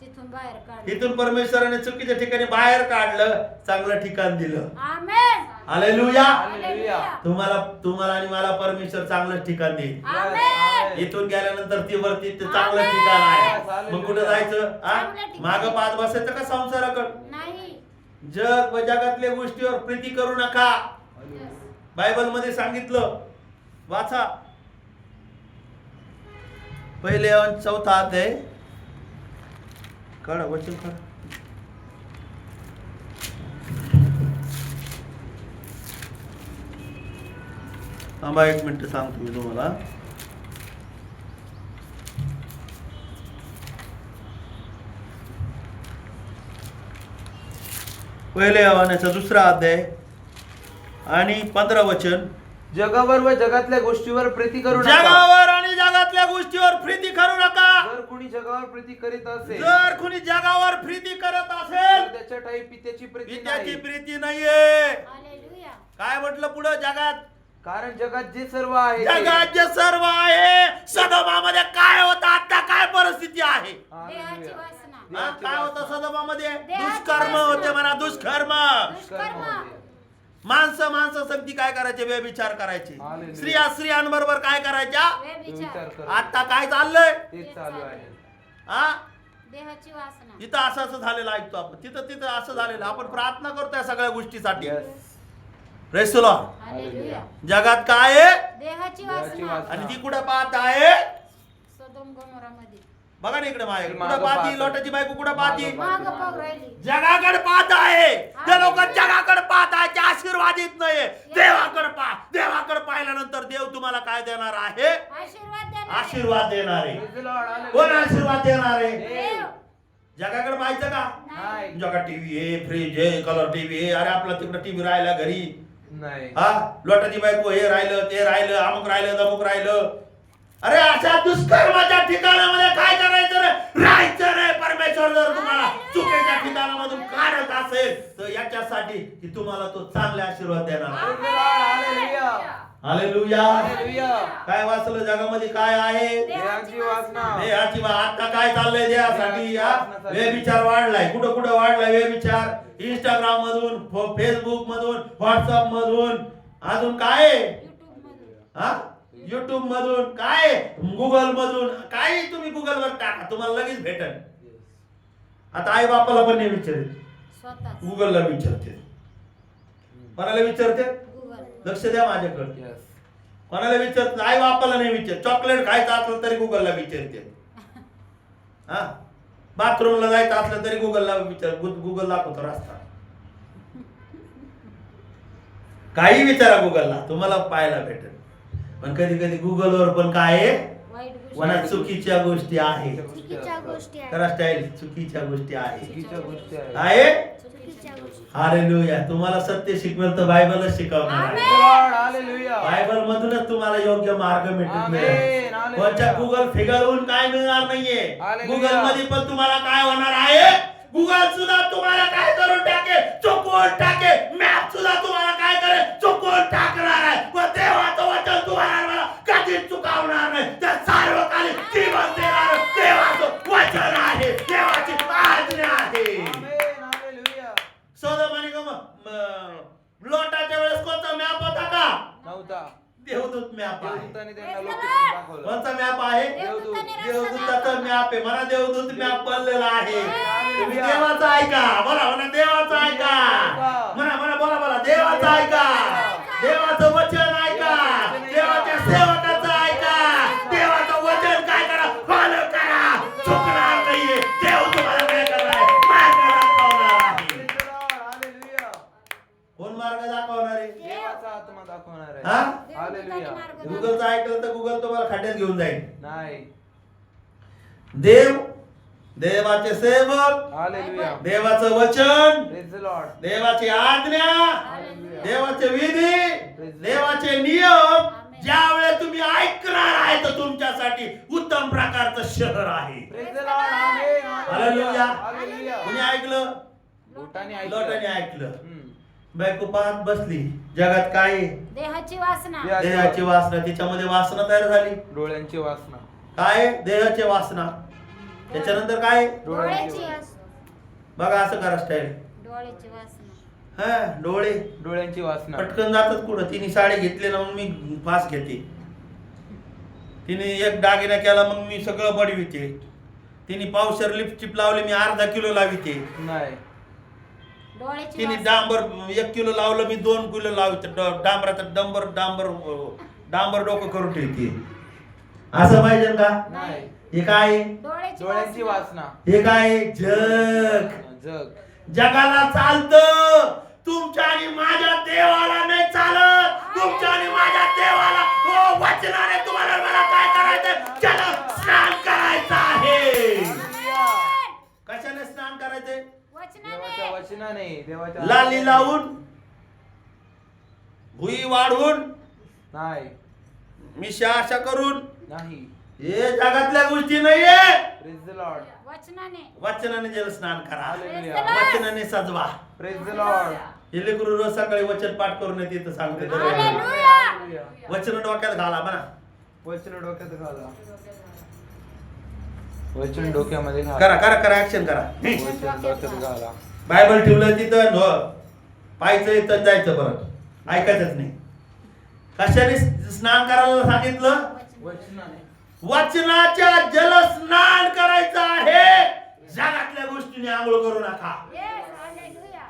तिथून बाहेर काढ. इथून परमेश्वराने चुकीच्या ठिकाणी बाहेर काढलं, चांगलं ठिकाण दिलं. आमेन. हालेलुया. हालेलुया. तुम्हाला आणि मला परमेश्वर चांगलं ठिकाण देईल. आमेन. इथून गेल्यानंतर ती वरती ते चांगलं ठिकाण आहे. आमेन. मग कुठं जायचं? चांगलं ठिकाण. माग पाच बसायचं का संसाराकडं? नाही. जग व जगातल्या गोष्टीवर प्रीती करू नका. बायबल मध्ये सांगितलं, वाचा. पहिले 4 अध्याय काढा, वचन काढा. थांबा 1 मिनिट सांगतो मी तुम्हाला. पहिले यहोवाचा 2रा अध्याय आणि 15 वचन. जगावर व जगातल्या गोष्टीवर प्रीती करू नका. जगावर आणि जगातल्या गोष्टीवर प्रीती करू नका. जर कुणी जगावर प्रीती करीत असेल जर कुणी जगावर प्रीती करत असेल तर त्याच्या ठाई पित्याची प्रीती पित्याची नाही. प्रीती नाहीये. हालेलुया. काय म्हटलं पुढे? जगात कारण जगात जे सर्व आहे ते- जगात जे सर्व आहे. सदोमामध्ये काय होतं? आता काय परिस्थिती आहे? देहाची हालेलुया. वासना. हा, काय होतं सदोमामध्ये? देहाची दुष्कर्म वासना. होते म्हणा, दुष्कर्म. दुष्कर्म. माणसं सगळी काय करायचे? व्यभिचार करायचे. हालेलुया. स्त्रियांबरोबर काय करायच्या? व्यभिचार. विचार कर. आता काय चाललंय? तेच चालू आहे. हा, देहाची वासना. इथं असं झालेलं ऐकतो आपण. तिथं असं झालेलं. आपण प्रार्थना करतोय सगळ्या गोष्टीसाठी. Yes. Praise the Lord. Hallelujah. जगात काय आहे? देहाची देहाची वासना. वासना. आणि ती कुठं पाहत आहे? सदोम गोमोरामध्ये. बघा ना इकडे मागे. मागं कुठं पाहती? पाहत. लोटाची बायको कुठं पाहती? मागं मागं पाहू राहिली. जगाकडे पाहत आहे. ते लोक जगाकडे पाहत आहे. ते आशीर्वादित नाहीये. देवाकडे पहा. देवाकडे पाहिल्यानंतर देव तुम्हाला काय देणार आहे? आशीर्वाद देणारे. आशीर्वाद देणार आहे. Praise the Lord. Hallelujah. कोण आशीर्वाद देणार आहे? देव. जगाकडे पाहायचं का? नाही. जगा टीव्ही आहे, फ्रीज आहे, कलर टीव्ही आहे. अरे आपला तिकडे टीव्ही राहिला घरी. नाही. हा, लोटाची बायको हे राहिलं, ते राहिलं, अमुक राहिलं, तमुक राहिलं. अरे अशा दुष्कर्माच्या ठिकाणामध्ये काय करायचं रे? राहायचं रे. परमेश्वर जर तुम्हाला चुकीच्या ठिकाणामधून काढत असेल तर याच्यासाठी की तुम्हाला तो चांगले आशीर्वाद देणार आहे. Praise the Lord. Hallelujah. Hallelujah. Hallelujah. काय वाचलं? जगामध्ये काय आहे? देहाची वासना. देहाची आता काय चाललंय देहासाठी? व्यभिचार वाढलाय. कुठं कुठं वाढलाय व्यभिचार? इंस्टाग्राम मधून, फेसबुक मधून, व्हॉट्सअप मधून, अजून काय? YouTube मधून. हा, युट्यूब मधून, काय गुगल मधून. काही तुम्ही गुगल वर टाका, तुम्हाला लगेच भेटेल. आता आई बापाला पण नाही विचारते, स्वतः. गुगलला विचारते. कोणाला विचारते? गुगल. लक्ष द्या माझ्याकडे. Yes. कोणाला विचारत? आई बापाला नाही विचार. चॉकलेट खायचं असलं तरी गुगलला विचारते. हा, बाथरूमला जायचं असलं तरी गुगलला विचार. गुगल दाखवतो रस्ता. काही विचारा गुगलला, तुम्हाला पाहायला भेटेल. पण कधी कधी गुगलवर पण काय आहे? वाईट गोष्टी. मनात चुकीच्या गोष्टी आहे. चुकीच्या गोष्टी आहेत. करा स्टाईल. चुकीच्या गोष्टी आहे. चुकीच्या गोष्टी आहेत. आहे. चुकीच्या गोष्टी. हालेलुया. तुम्हाला सत्य शिकवेल तर बायबलच शिकवणार आहे. Praise the Lord. Hallelujah. Bible मधूनच तुम्हाला योग्य मार्ग मिळेल. आमेन. हालेलुया. कोणत्या गुगल फिगरहून काय मिळणार नाहीये. हालेलुया. गुगल मध्ये पण तुम्हाला काय होणार आहे? गुगल सुद्धा तुम्हाला काय करून टाके? चुकवून टाके. मॅप सुद्धा तुम्हाला काय करे? चुकवून टाकणार आहे. व देवाचं वचन तुम्हाला मला कधीच चुकावणार नाही. त्या सार्वकालिक जीवन देणारं देवाचं वचन आहे. देवाची आज्ञा आहे. आमेन. हालेलुया. सदोम आणि लोटाच्या वेळेस कोणता मॅप होता का? नव्हता. देवदूत मॅप आहे. देवदूताने त्यांना लोकेशन दाखवलं. कोणता मॅप आहे? देवदूताने रस्ता देवदूताचा दाखवला. मॅप आहे. मला देवदूत मॅप बनलेला आहे. हालेलुया. तुम्ही देवाचा ऐका. बोला म्हणा देवाचा ऐका. म्हणा म्हणा बोला बोला देवाचा ऐका. देवाचं वचन ऐका. देवाच्या सेवकाचं ऐका. देवाचं वचन काय करा? फॉलो करा. चुकणार नाहीये. देव तुम्हाला काय करणार आहे? मार्ग दाखवणार आहे. Praise the Lord. Hallelujah. कोण मार्ग दाखवणार आहे? देवाचा आत्मा दाखवणार आहे. हा? हालेलुया. गुगलचं ऐकलं तर गुगल तुम्हाला खड्ड्यात घेऊन जाईल. नाही. देवाचे सेवक, हालेलुया. देवाचं वचन, Praise the Lord. देवाची आज्ञा, हालेलुया. देवाचे विधी, देवाचे नियम ज्या वेळेस तुम्ही ऐकणार आहे तर तुमच्यासाठी उत्तम प्रकारचं शहर आहे. Praise the Lord. Amen. Hallelujah. Hallelujah. कुणी ऐकलं? लोटाने लोटाने ऐकलं. ऐकलं. हम्म. बायको पाहत बसली. जगात काय आहे? देहाची वासना. देहाची वासना. तिच्यामध्ये वासना तयार झाली. डोळ्यांची वासना. काय? देहाची वासना. त्याच्यानंतर काय? डोळ्याची वासना. बघा असं करा स्टाईल. डोळ्याची वासना. हा, डोळे डोळ्यांची वासना. पटकन जातात कुठं. तिने साडी घेतली ना मग मी फास घेते. तिने एक दागिना केला मग मी सगळं बडविते. तिने पावशर लिपस्टिक लावली मी अर्धा किलो लाविते. नाही. डोळ्याची तिने वासना. डांबर 1 किलो लावलं मी 2 किलो लावते. डांबराचं डांबर डोकं करून ठेवते. असं पाहिजे का? नाही. हे काय? डोळ्याची डोळ्यांची वासना. वासना. हे काय? जग. जग. जगाला चालतं. तुमच्या आणि माझ्या देवाला नाही चालत. तुमच्या आणि माझ्या देवाला वचनाने तुम्हाला मला काय करायचं? जल स्नान करायचं आहे. कशाने स्नान करायचंय? देवाच्या वचनाने, देवाच्या लाली लावून, भुई वाढवून, नाही मिशा आशा करून, नाही. हे जगातल्या गोष्टी नाहीये. Praise the lord. वचनाने वचनाने जल स्नान करा, हालेलुया. वचनाने सजवा. Praise the lord. हे लेकरू रोज सकाळी वचन पाठ करून येते तर सांगते तर. हालेलुया. वचन डोक्यात घाला म्हणा. वचन डोक्यात घाला. वचन डोक्यामध्ये घाला. करा करा करा ऍक्शन करा. वचन डोक्यात घाला. बायबल ठेवलं तिथं पाहायचं इथं जायचं परत ऐकायचंच नाही. कशाने स्नान करायला सांगितलं? वचनाने. वचनाच्या जल स्नान करायचं आहे. जगातल्या गोष्टीने आंघोळ करू नका. हालेलुया.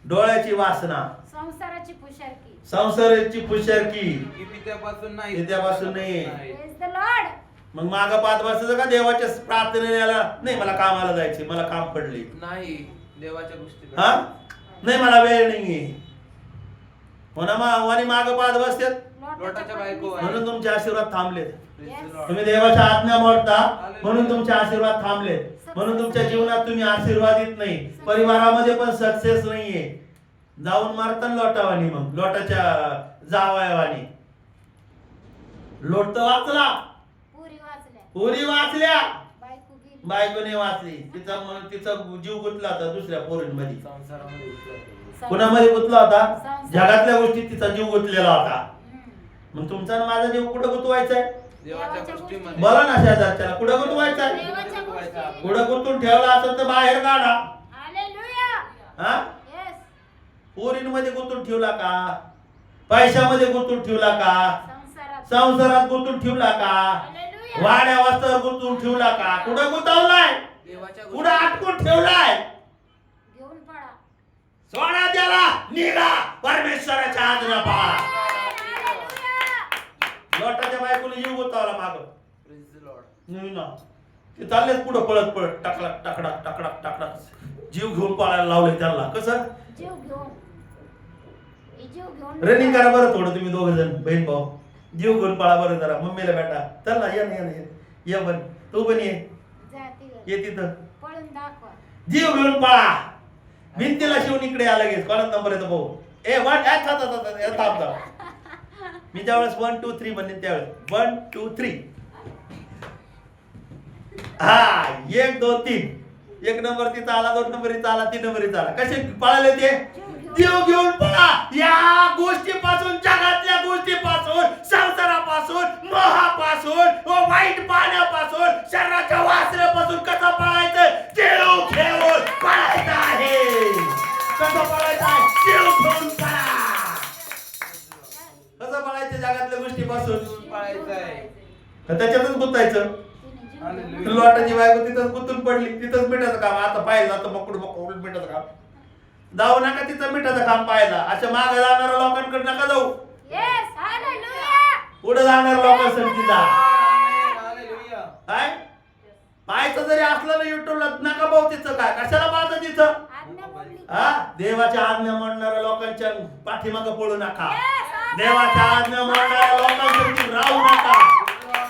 डोळ्याची वासना, संसाराची पुशारकी. संसाराची पुशारकी, ही पित्यापासून नाही. पित्यापासून नाही. Praise the Lord. मग मागं पाच बसायचं का देवाच्या प्रार्थनेला? नाही मला कामाला जायचे, मला काम पडले. नाही देवाच्या गोष्टी. हा नाही मला वेळ नाहीये. हो ना मग आणि मागं पाच बसतात लोटाच्या बायको आहे. म्हणून तुमचे आशीर्वाद थांबलेत. Praise the Lord. तुम्ही देवाच्या आज्ञा मोडता म्हणून तुमचे आशीर्वाद थांबलेत. म्हणून तुमच्या जीवनात तुम्ही आशीर्वादित नाही. परिवारामध्ये पण सक्सेस नाहीये. जाऊन मारता लोटावानी, मग लोटाच्या जावयावानी. लोट तर वाचला, पुरी वाचल्या. पोरी वाचल्या, बायको गेली. बायकोने वाचली. तिचा जीव गुंतला होता दुसऱ्या पोरींमध्ये. संसारामध्ये उतरला. कुणामध्ये गुंतला होता? संसार. जगातल्या गोष्टीत तिचा जीव गुंतलेला होता. हम्म. मग तुमचा आणि माझा जीव कुठं गुंतवायचा आहे? देवाच्या गोष्टीमध्ये. बोला ना शेजारच्याला, कुठं गुंतवायचा आहे? देवाच्या गोष्टी. कुठं गुंतून ठेवला असेल तर बाहेर काढा. हालेलुया. हा? येस. पोरींमध्ये गुंतून ठेवला का? पैशामध्ये गुंतून ठेवला का? संसारात. संसारात गुंतून ठेवला का? हालेलुया. वाड्या वस्त्रावर गुंतून ठेवला का? कुठं गुंतवलाय? देवाच्या कुठं अटकून ठेवलाय? घेऊन पडा. सोडा त्याला, निघा, परमेश्वराच्या आज्ञा पाळा. लोटाच्या बायकोला जीव गुंतवला माग. Praise the Lord. नाही ना, ते चाललेच पुढं पळत पळत टाकडाक टाकडाक टाकडाक टाकडाक जीव घेऊन पळायला लावले त्यांना. कसं? जीव घेऊन. ही जीव घेऊन. रनिंग करा बरं थोडं तुम्ही दोघ जण बहीण भाऊ. जीव घेऊन पळा बरं जरा. मम्मीला भेटा. चल ना, ये ना, ये ना, ये पण तू पण ये. जाती घरी. ये तिथं. पळून दाखवा. जीव घेऊन पळा. भिंतीला शिवून इकडे आला गेस. कोणाचा नंबर येतो भाऊ? ए वन थांब. मी ज्यावेळेस 1 2 3 म्हणेन त्यावेळेस 1 2 3. हा 1 2 3. 1 नंबर तिथं आला, 2 नंबर इथं आला, 3 नंबर इथं आला. कसे पळाले ते? जीव घेऊन पळा. या गोष्टीपासून, जगातल्या गोष्टीपासून, संसारापासून, मोहापासून, वाईट पाण्यापासून, शरीराच्या वासनेपासून कसं पळायचं? जीव घेऊन पळायचं आहे. कसं पळायचं आहे? जीव घेऊन पळा. कसं पळायचं जगातल्या गोष्टीपासून? पाळायचं आहे. तर त्याच्यातच गुंतायचं. तिने जीव हालेलुया. घेऊन. लोटाची बायको तिथंच गुंतून पडली. तिथंच मिठाचं काम. आता पाहिलं जातं मकडू मकडू मिठाचं काम. जाऊ नका तिथं मिठाचं काम पाहायला. अशा मागे जाणाऱ्या लोकांकडे नका जाऊ. येस. हालेलुया. पुढे जाणाऱ्या लोकांसाठी जा. हालेलुया. काय पाहायचं जरी असलं ना युट्यूबला, नका भाऊ तिचं. काय कशाला पाहतं तिथं? आज्ञा मोडली. हा देवाच्या आज्ञा म्हणणाऱ्या लोकांच्या पाठीमागं पळू नका. Yes. देवाच्या आज्ञा म्हणणाऱ्या लोकांसाठी राहू नका.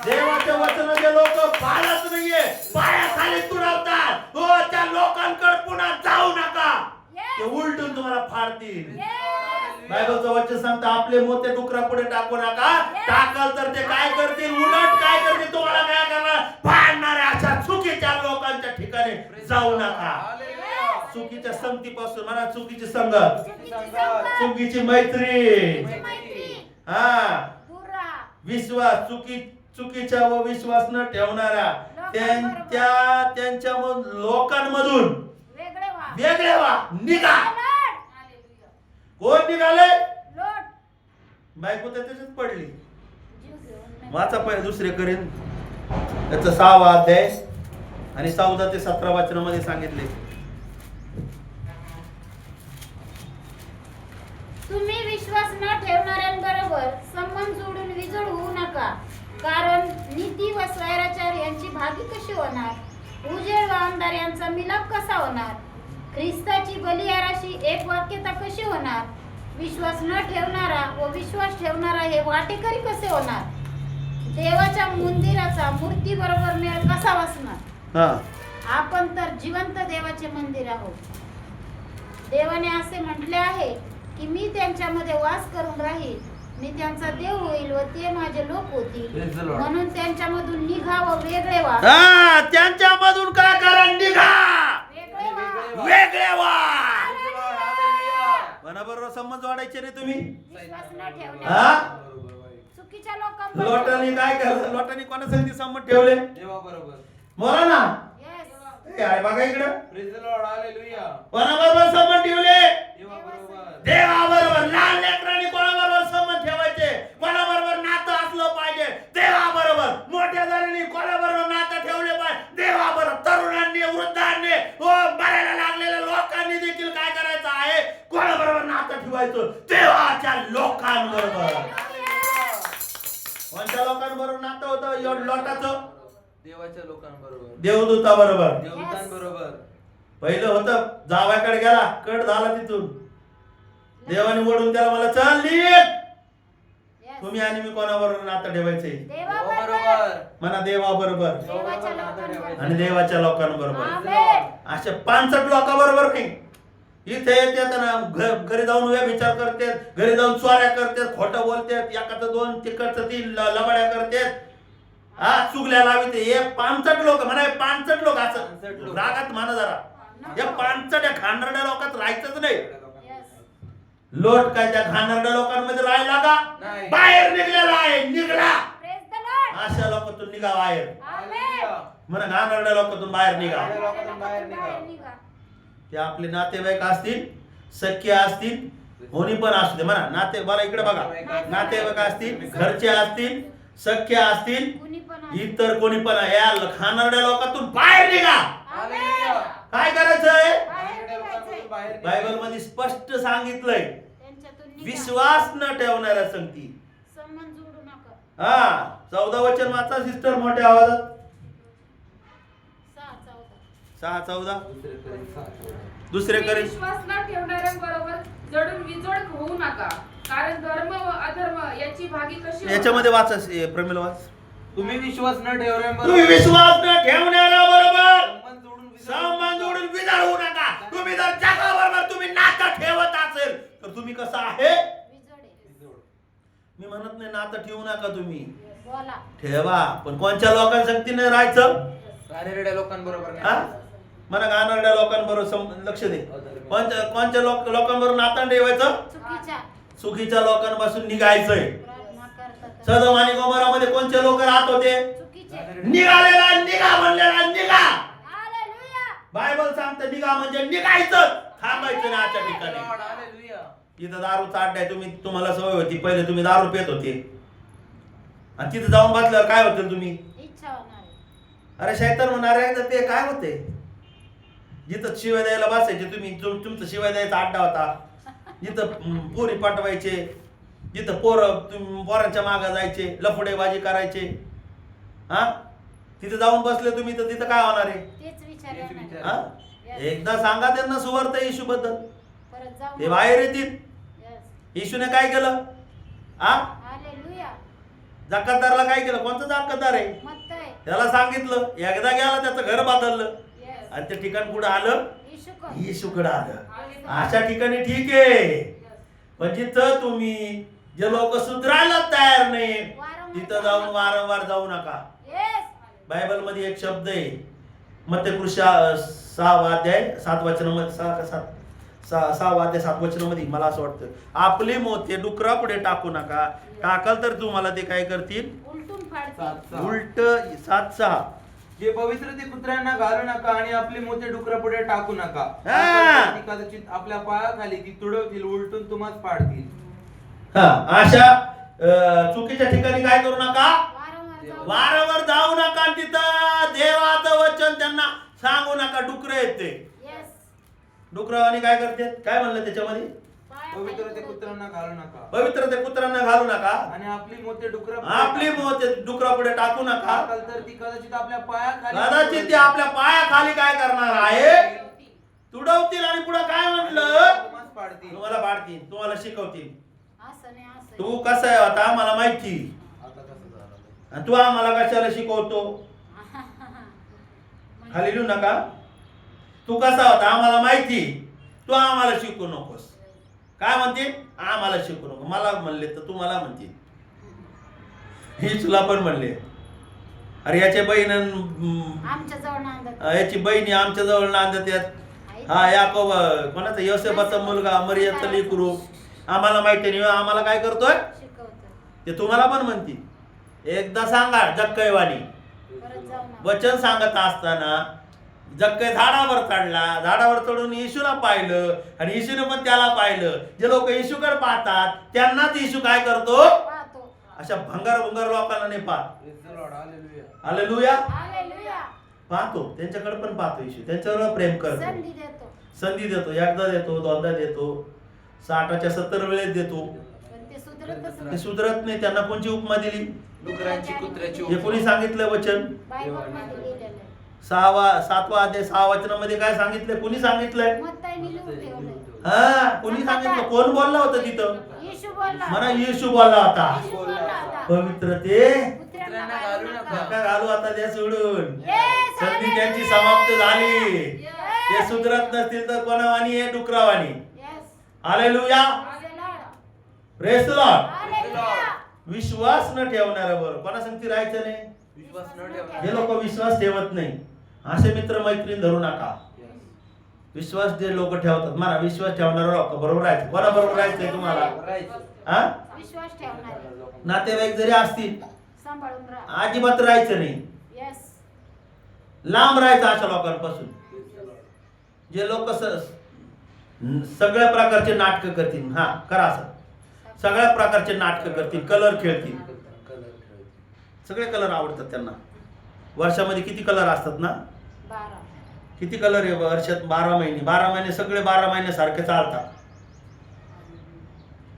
देवाच्या वचनाचे लोक पाळत नाहीये, पायाखाली तुडवतात. हो, त्या लोकांकडे पुन्हा जाऊ नका. ते उलटून तुम्हाला फाडतील. Yes. बायबलचं वचन सांगतं, आपले मोठे डुकरा पुढे टाकू नका. टाकल तर ते काय करतील? उलट काय करतील? तुम्हाला काय करणार? फाडणाऱ्या अशा चुकीच्या लोकांच्या ठिकाणी जाऊ नका. हालेलुया. चुकीच्या संगतीपासून, म्हणा चुकीची संगत, चुकीची संगत. चुकीची मैत्री, चुकीची मैत्री. हा दूर राहा. विश्वास, चुकीच्या व विश्वास न ठेवणाऱ्या त्यांच्या लोकांमधून वेगळे व्हा. वेगळे व्हा. निघा. हालेलुया. कोण निघाले? लोट. बायको तर त्याच्यात पडली. जीव घेऊन. वाचा पहिले दुसरे करीन त्याचा 6वा अध्याय आणि 14 ते 17 वचनामध्ये सांगितले. तुम्ही विश्वास न ठेवणाऱ्यांबरोबर संबंध जोडून विजोड होऊ नका. कारण नीती व स्वैराचार यांची भागी कशी होणार? उजेड व अंधार यांचा मिलाप कसा होणार? ख्रिस्ताची बलियाराशी एक वाक्यता कशी होणार? विश्वास न ठेवणारा व विश्वास ठेवणारा हे वाटेकरी कसे होणार? देवाच्या मंदिराचा मूर्ती बरोबर मेळ कसा बसणार? हा आपण तर जिवंत देवाचे मंदिर आहोत. देवाने असे म्हटले आहे की मी त्यांच्यामध्ये वास करून राहील, मी त्यांचा देव होईल व ते माझे लोक होतील. Praise the Lord. म्हणून त्यांच्यामधून निघा व वेगळे व्हा. हा त्यांच्यामधून काय करा? निघा, वेगळे व्हा. वेगळे व्हा. हालेलुया. कोणाबरोबर संबंध वाढायचे रे तुम्ही? विश्वास न ठेवणे, हा चुकीच्या लोकांबरोबर. लोटांनी काय केलं? लोटांनी कोणासाठी संबंध ठेवले? देवाबरोबर. बोला ना. Yes. ए, अरे बघा इकडं. Praise the Lord. हालेलुया. कोणाबरोबर संबंध ठेवले? देवाबरोबर. देवाबरोबर. लहान लेकरांनी कोणाबरोबर संबंध ठेवायचे? कोणाबरोबर नातं असलं पाहिजे? देवाबरोबर. मोठ्या जणांनी कोणाबरोबर नातं ठेवले पाहिजे? देवाबरोबर. तरुणांनी, वृद्धांनी, मरायला लागलेल्या लोकांनी देखील काय करायचं आहे? कोणाबरोबर नातं ठेवायचं? देवाच्या लोकांबरोबर. कोणत्या लोकांबरोबर नातं होतं एवढं लोटाचं? देवाच्या लोकांबरोबर. देवदूताबरोबर. देवदूतांबरोबर. पहिलं होतं जावयाकडे गेला, कट झाला तिथून. देवाने ओढून त्याला मला चल निघ. Yes. तुम्ही आणि मी कोणाबरोबर नातं ठेवायचे? देवाबरोबर. देवाबरोबर. म्हणा देवाबरोबर देवाच्या लोकांबरोबर. आणि देवाच्या लोकांबरोबर. आमेन. अशा 65 लोकांबरोबर नाही. इथे येतात ना, घरी जाऊन विचार करतात, घरी जाऊन चोऱ्या करतात, खोटं बोलतात, एकाचं दोन तिकडचं तीन लबाड्या करतात, हा चुगल्या लाविते. हे 65 लोक म्हणा, 65 लोक असं 65 लोक. रागात म्हणा जरा. या 65 खानरड्या लोकात राहायचंच नाही. Yes. लोट काय त्या खानरड्या लोकांमध्ये राहायला का? नाही. बाहेर निघलेला आहे, निघला. Praise the Lord. अशा लोकातून निघा बाहेर. हालेलुया. म्हणा खानरड्या लोकातून बाहेर निघा. बाहेर लोकातून बाहेर निघा. निघा. ते आपले नातेवाईक असतील, सख्य असतील, कोणी पण असू दे. म्हणा नाते, मला इकडे बघा. नातेवाईक असतील, घरचे असतील, सख्य असतील, कुणी पण असो. इतर कोणी पण, या खानरड्या लोकातून बाहेर निघा. हालेलुया. काय करायचंय? बाहेर निघायचंय. बाहेर निघा. बायबल मध्ये स्पष्ट सांगितलंय, त्यांच्यातून निघा. विश्वास न ठेवणाऱ्या संगती. संबंध जोडू नका. हा 14 वचन वाचा सिस्टर मोठ्या आवाजात. 6:14. 6:14. दुसरे करीन साथ. दुसरे तुम्ही करी. विश्वास न ठेवणाऱ्यांबरोबर जडून विजोड होऊ नका, कारण धर्म व अधर्म याची भागी कशी याच्यामध्ये वाचा प्रमिल वाच. तुम्ही विश्वास न तुम्ही ठेवण्याबरोबर विश्वास न ठेवणाऱ्या बरोबर संबंध जोडून संबंध जोडून विजळ होऊ नका. तुम्ही जर जगाबरोबर तुम्ही नातं ठेवत असेल तर तुम्ही कसं आहे? विजोडे. मी म्हणत नाही नातं ठेवू नका, तुम्ही बोला. ठेवा, पण कोणत्या लोकांसंगतीने राहायचं? गारेरड्या लोकांबरोबर हा? नाही. मला गाणाऱ्या लोकांबरोबर लक्ष दे. कोणत्या लोकांबरोबर नातं ठेवायचं? चुकीच्या चुकीच्या लोकांपासून निघायचंय. प्रार्थना करतात. सदोम आणि गोमोरामध्ये कोणते लोक राहत होते? चुकीचे. निघालेला निघा, म्हणलेला निघा. हालेलुया. बायबल सांगते निघा म्हणजे निघायचं, थांबायचं नाही. आजच्या ठिकाणी हालेलुया. तिथं दारूचा अड्डा आहे. तुम्हाला सवय होती, पहिले तुम्ही दारू पित होते आणि तिथे जाऊन बसल्यावर काय होतं? तुम्ही इच्छा होणार आहे. अरे शैतान होणार आहे तर ते काय होते? जिथं शिवाय द्यायला बसायचे तुम्ही, तुमचं शिवाय द्यायचा अड्डा होता. जिथं पोरी पाठवायचे, जिथं पोरांच्या मागे जायचे, लफडेबाजी करायचे, हा तिथे जाऊन बसले तुम्ही तर तिथं काय होणार आहे? तेच विचार तेच येणार. विचार. हा? एकदा सांगा त्यांना सुवार्थ येशू बद्दल, परत जाऊ. ते बाहेर येतील. Yes. येशूने काय केलं? हा हालेलुया. जाकतदारला काय केलं? कोणतं जाकतदार आहे? मत्तय. त्याला सांगितलं, एकदा गेला त्याचं घर बदललं Yes. आणि ते ठिकाण कुठं आलं? येशू कोण? येशूकडे आलं. अशा ठिकाणी ठीक आहे, पण जिथं तुम्ही जे लोक सुधारायला तयार नाही तिथं जाऊन वारंवार जाऊ नका. Yes. बायबल मध्ये एक शब्द आहे, मत्तेकृष्य 6 अध्याय 7 वचनामध्ये 6 अध्याय 7 वचनामध्ये मला असं वाटतं, आपली मोते डुकरा पुढे टाकू नका, टाकाल तर तुम्हाला ते काय करतील? उलटून फाडतील. 7:6. उलट 7:6. जे पवित्र ते कुत्र्यांना घालू नका आणि आपली मोठे डुकरा पुढे टाकू नका. हा. ती कदाचित आपल्या पायाखाली ती तुडवतील, उलटून तुम्हाला पाडतील. हा, अशा चुकीच्या ठिकाणी काय करू नका? वारंवार जाऊ. वारंवार जाऊ नका. आणि तिथं देवाचं वचन त्यांना सांगू नका. डुकरं येते, Yes. डुकरावानी काय करते? काय म्हणलं त्याच्यामध्ये? पायाखाली पवित्र ते तुडवतील. कुत्र्यांना घालू नका पवित्र ते कुत्र्यांना घालू नका, आणि आपली मोठे डुकरा आपली मोते डुकरा पुढे टाकू नका. टाकाल तर ती कदाचित आपल्या पायाखाली कदाचित ते आपल्या पायाखाली काय करणार आहे? तुडवतील. आणि पुढे काय म्हटलं? तुम्हाला पाडतील. तुम्हाला पाडतील, तुम्हाला शिकवतील. असं नाही असं तू कसा आहे आता मला माहिती, आता कसं झालं? आणि तू आम्हाला कशाला शिकवतो? खाली लिहू नका. तू कसा होता आम्हाला माहिती, तू आम्हाला शिकू नकोस. काय म्हणते? आम्हाला शिकू नको. मला म्हणले तर तू मला म्हणते. ही तुला पण म्हणले. अरे याचे बहीण आमच्या जवळ नांदत याची बहिणी आमच्या जवळ नांदत आहेत. हा याकोब कोणाचा योसेफाचा मुलगा मरियमचा लेकरू आम्हाला माहिती नाही, आम्हाला काय करतोय शिकवतो. ते तुम्हाला पण म्हणते. एकदा सांगा जक्कईवाणी परत जाऊ ना. वचन सांगत असताना जक्कई झाडावर चढला, झाडावर चढून येशूला पाहिलं आणि येशूने पण त्याला पाहिलं. जे लोक येशूकडे पाहतात त्यांनाच येशू काय करतो? पाहतो. अशा भंगार भंगार लोकांना नाही पाहत. Praise the Lord. Hallelujah. Hallelujah. Hallelujah. पाहतो, त्यांच्याकडे पण पाहतो येशू, त्यांच्यावर प्रेम करतो, संधी देतो. संधी देतो. एकदा देतो, दोनदा देतो, 60च्या 70 वेळेस देतो. पण ते सुधरतच ते नाही. सुधरत नाही. त्यांना कोणची उपमा दिली? डुकरांची कुत्र्याची हे कोणी सांगितलं वचन? बायबलमध्ये लिहिलेलं आहे. 7वा अध्याय 6 वचनामध्ये काय सांगितलंय? कोणी सांगितलंय? मत्ताईने लिहून ठेवलंय. हा, कोणी सांगितलं? कोण बोलला होता तिथं? येशू बोलला. म्हणा येशू बोलला होता. येशू बोलला होता. पवित्र ते कुत्र्यांना घालू नका. नका घालू आता द्या सोडून. Yes, संधी त्यांची hallelujah. समाप्त झाली. Yes. ते सुधरत नसतील तर कोणावानी आहे? डुकरावानी. Yes. Hallelujah. Praise the Lord. Praise the Lord. Hallelujah. विश्वास न ठेवणाऱ्या बरोबर कोणा संगती राहायचं नाही. विश्वास न ठेवणार. जे लोक विश्वास ठेवत नाही असे मित्र मैत्रीण धरू नका. Yes. विश्वास जे लोक ठेवतात मला विश्वास ठेवणारे लोक बरोबर राहायचं. कोणा बरोबर राहायचंय तुम्हाला? राहायचं. हा? विश्वास ठेवणारे नातेवाईक जरी असतील सांभाळून राहा. अजिबात राहायचं नाही. Yes. लांब राहायचं अशा लोकांपासून. जे लोक सगळ्या प्रकारचे नाटक करतील. हा करा असं. सगळ्या प्रकारचे नाटक करतील, कलर खेळतील. कलर खेळतील. सगळे कलर आवडतात त्यांना. वर्षामध्ये किती कलर असतात ना? 12. किती कलर आहे वर्षात? 12 महिने. 12 महिने सगळे 12 महिने सारखे चालतात.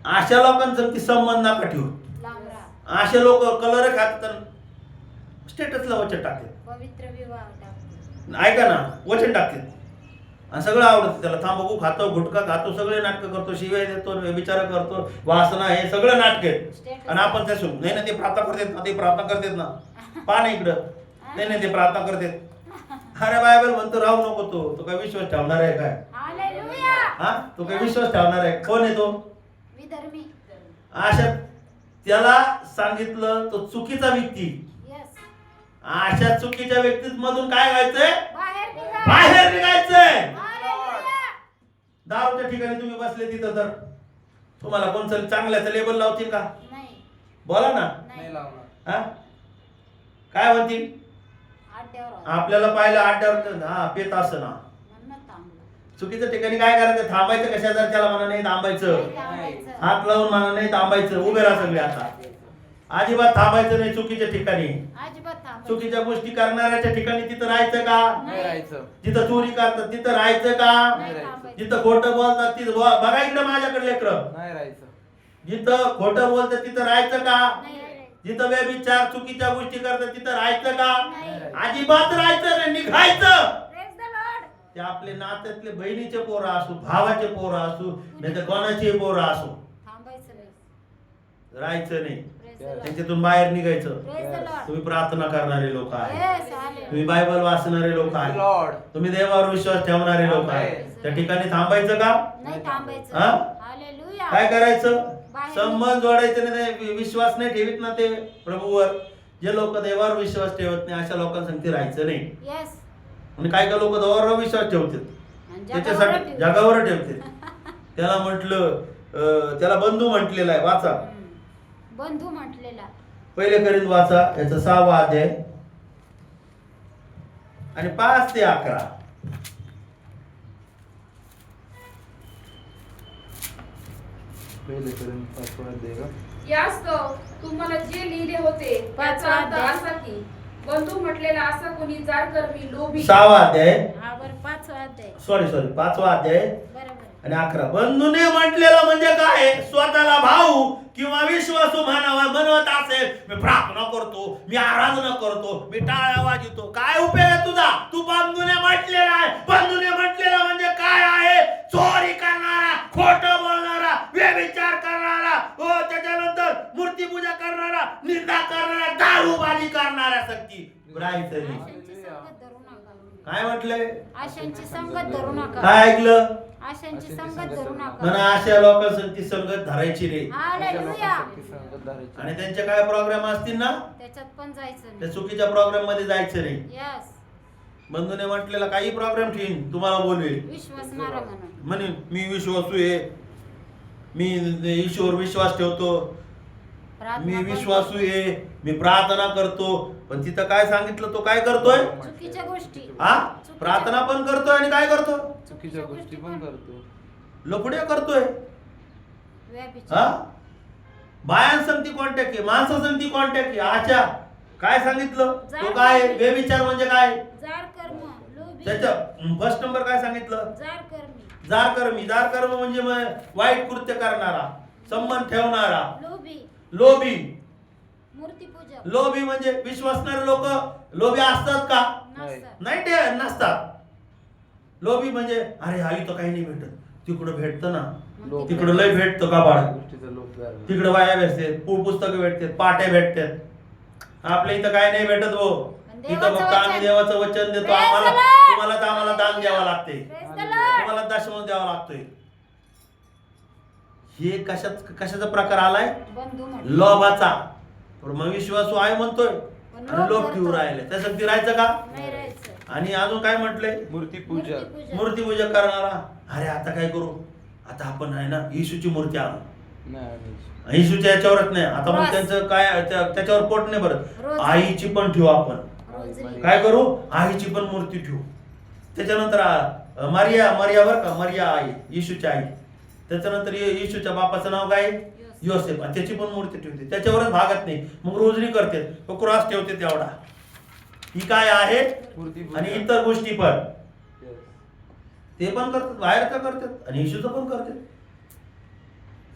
अशा लोकांचं की संबंध नका ठेवू. लांब राहा. असे लोक कलर खातात, स्टेटसला वचन टाकतात. पवित्र विवाह टाकतो. ऐका ना, वचन टाकतात आणि सगळं आवडतं त्याला. थांबाखू खातो, गुटखा खातो, सगळे नाटकं करतो, शिव्या देतो, व्यभिचार करतो, वासना, हे सगळं नाटक आहे. आणि आपण त्या नाही ना ते प्रार्थना करतात ना, ते प्रार्थना करतात ना, पहा ना इकडं. नाही ते प्रार्थना करतात. अरे बायबल म्हणतो राहू नको. तो काय विश्वास ठेवणार आहे काय? हालेलुया. हा, तो काय विश्वास ठेवणार आहे? कोण आहे तो? विधर्मी. अशा त्याला सांगितलं तो चुकीचा व्यक्ती. Yes. अशा चुकीच्या व्यक्तीमधून काय व्हायचंय? बाहेर निघा. बाहेर निघायचंय. हालेलुया. दारूच्या ठिकाणी तुम्ही बसले तिथं तर तुम्हाला कोणचं चांगल्याचं लेबल लावतील का? नाही. बोला ना. नाही. नाही लावणार. हा, काय म्हणतील? आड्यावर राहा. आपल्याला पाहिलं आड्यावर हा पेत असं ना. म्हणून थांबलं. चुकीच्या ठिकाणी काय करायचं? थांबायचं कशा? जर त्याला म्हणा नाही थांबायचं. नाही थांबायचं. हात लावून म्हणा नाही थांबायचं. उभे राहा सगळे आता. अजिबात थांबायचं नाही चुकीच्या ठिकाणी. अजिबात थांबायचं. चुकीच्या गोष्टी करणाऱ्याच्या ठिकाणी तिथं राहायचं का? नाही राहायचं. जिथं चोरी करतात तिथं राहायचं का? नाही थांबायचं. जिथं खोटं बोलतात तिथं बघा इकडे माझ्याकडे लेकरं. नाही राहायचं. जिथं खोटं बोलतात तिथं राहायचं का? नाही राहायचं. जिथं व्यभिचार चुकीच्या गोष्टी करतात तिथं राहायचं का? नाही. अजिबात राहायचं नाही, निघायचं. Praise the Lord. ते आपले नात्यातले बहिणीचे पोरं असू, भावाचे पोरं असू, नाही तर कोणाचे पोरं असू, थांबायचं नाही. राहायचं नाही. Praise the Lord. त्यांच्यातून बाहेर निघायचं. Praise the Lord. तुम्ही प्रार्थना करणारे लोक आहे, Yes, hallelujah. तुम्ही बायबल वाचणारे लोक आहे, लॉर्ड. तुम्ही देवावर विश्वास ठेवणारे लोक आहे. त्या ठिकाणी थांबायचं का? नाही थांबायचं. हा? हालेलुया. काय करायचं? बाहेर संबंध जोडायचे नाही. विश्वास नाही ठेवीत ना ते प्रभूवर. जे लोक देवावर विश्वास ठेवत नाही अशा लोकांसंगती राहायचं नाही. Yes. आणि काही काही लोक देवावर विश्वास ठेवतात, आणि त्याच्यासाठी ठेवू. जगावर ठेवतात. त्याला म्हटलं त्याला बंधू म्हटलेला आहे. वाचा बंधू म्हटलेला. पहिले करीत वाचा याचा 6वा अध्याय आणि 5 ते 11. पहिले करून पाचवा अध्याय का? यास्तव तुम्हाला जे लिहिले होते त्याचा अर्थ असा की बंधू म्हटलेला असा कोणी जारकर्मी लोभी 6वा अध्याय हा बरं 5वा अध्याय. सॉरी 5वा अध्याय बरोबर. आणि 11. बंधूने म्हटलेलं म्हणजे काय? स्वतःला भाऊ किंवा विश्वासू म्हणवत असेल, मी प्रार्थना करतो, मी आराधना करतो, मी टाळ्या वाजवतो, काय उपयोग आहे तुझा? तू बंधूने म्हटलेला आहे. बंधूने म्हटलेला म्हणजे काय आहे? चोरी करणारा, खोट हुकुमबाजी करणाऱ्या सक्ती राहायचं नाही. आशांची संगत धरू नका. काय म्हटलंय? आशांची संगत धरू नका. काय ऐकलं? आशांची संगत धरू नका. म्हणा अशा लोकांसाठी संगत धरायची रे. हालेलुया. आणि त्यांचे काय प्रोग्राम असतील ना, त्याच्यात पण जायचं त्या नाही. चुकीच्या प्रोग्राम मध्ये जायचं नाही. यस. बंधूने म्हटलेला काही प्रोग्राम ठेवीन तुम्हाला बोलवेल विश्वासणारा म्हणून. म्हणे मी विश्वासू आहे, मी ईश्वर विश्वास ठेवतो, प्रार्थना मी पण विश्वासू आहे, मी प्रार्थना करतो. पण तिथं काय सांगितलं तो काय करतोय? चुकीच्या गोष्टी. हा, प्रार्थना पण करतोय आणि काय करतो? चुकीच्या गोष्टी पण करतो. लफड्या करतोय. व्याभिचार. हा, बायांसंगती कॉन्टॅक्ट आहे, माणसासंगती कॉन्टॅक्ट आहे. आच्या काय सांगितलं? तो काय व्यभिचार म्हणजे काय? जार कर्म, लोभी. त्याच्या फर्स्ट नंबर काय सांगितलं? जार कर्मी, जार कर्मी. जार कर्म म्हणजे वाईट कृत्य करणारा, संबंध ठेवणारा, लोभी, लोभी. मूर्तीपूजक. लोभी म्हणजे विश्वासणारे लोक लोभी असतात का? नसतात. नाही, ते नसतात. लोभी म्हणजे अरे हा इथं काही नाही भेटत, तिकडं भेटतं ना, लोभ. तिकडं लय भेटतं का बाळ, गोष्टीचा लोभ झाला. तिकडं वाया भेटतात, पुस्तकं भेटतात, पाट्या भेटतात. आपल्या इथं काय नाही भेटत हो. इथं फक्त आम्ही देवाचं वचन देतो, आम्हाला तुम्हाला तर आम्हाला दान द्यावं लागते, Praise the Lord. तुम्हाला दशम द्यावा लागतोय. हे कशाचा प्रकार आलाय? बंधू म्हणतो. लोभाचा. पण मग विश्वासू आहे म्हणतोय पण आणि लोभ करतो. ठेवून राहिले, त्यासाठी राहायचं का? नाही राहायचं. आणि अजून काय म्हटलंय? मूर्तीपूजक. मूर्तीपूजक. मूर्तीपूजा करणारा. अरे आता काय करू, आता आपण आहे ना येशूची मूर्ती आणू. नाही. येशूच्या याच्यावरच नाही, आता मग बस. त्यांचं काय त्याच्यावर पोट नाही भरत. रोज. आईची पण ठेवू आपण. रोजरी. काय करू? आईची पण मूर्ती ठेवू. त्याच्यानंतर मरिया बरं का, मरिया आई, येशूची आई. त्याच्यानंतर येशूच्या बापाचं नाव काय? योसेफ. आणि त्याची पण मूर्ती ठेवते, त्याच्यावरच भागत नाही. मग रोजरी करते, क्रॉस ठेवते तेवढा. ही काय आहे? मूर्तीपूजक. आणि इतर गोष्टी पण Yes. ते पण करतात, बाहेरचं करतात आणि येशूचं पण करतात.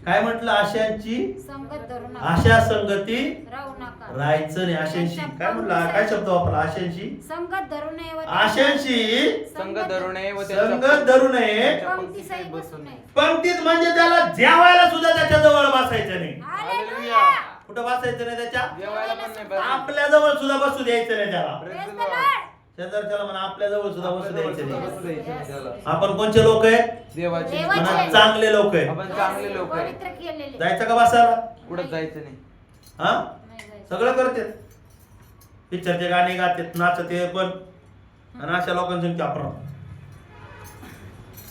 काय म्हटलं? आशांची संगत धरू नका. आशा संगती राहू नका. राहायचं नाही. आशांशी काय म्हटलं? काय शब्द वापरला? आशांशी. संगत धरू नये व आशांशी संघ धरू नये व संगत धरू नये. त्यांच्या पंक्तीसही बसू नये. पंक्तीत म्हणजे त्याला जेवायला सुद्धा त्याच्या जवळ बसायचं नाही. हालेलुया. कुठं बसायचं नाही? त्याच्या जेवायला पण नाही बसायचं. आपल्या जवळ सुद्धा बसू द्यायचं नाही त्याला. Praise Praise the the Lord. Lord. शेजारच्याला म्हणा आपल्या जवळ सुद्धा बसू द्यायचं नाही. बसू द्यायचं नाही त्याला. आपण कोणचे लोक आहेत? देवाचे. देवाचे. म्हणा चांगले लोक आहेत. आपण चांगले लोक आहे. पवित्र केलेले. जायचं का बसायला? कुठं जायचं नाही. हा, नाही जायचं. सगळं करते. पिक्चरचे गाणे गातात, नाचते पण. आणि अशा लोकांची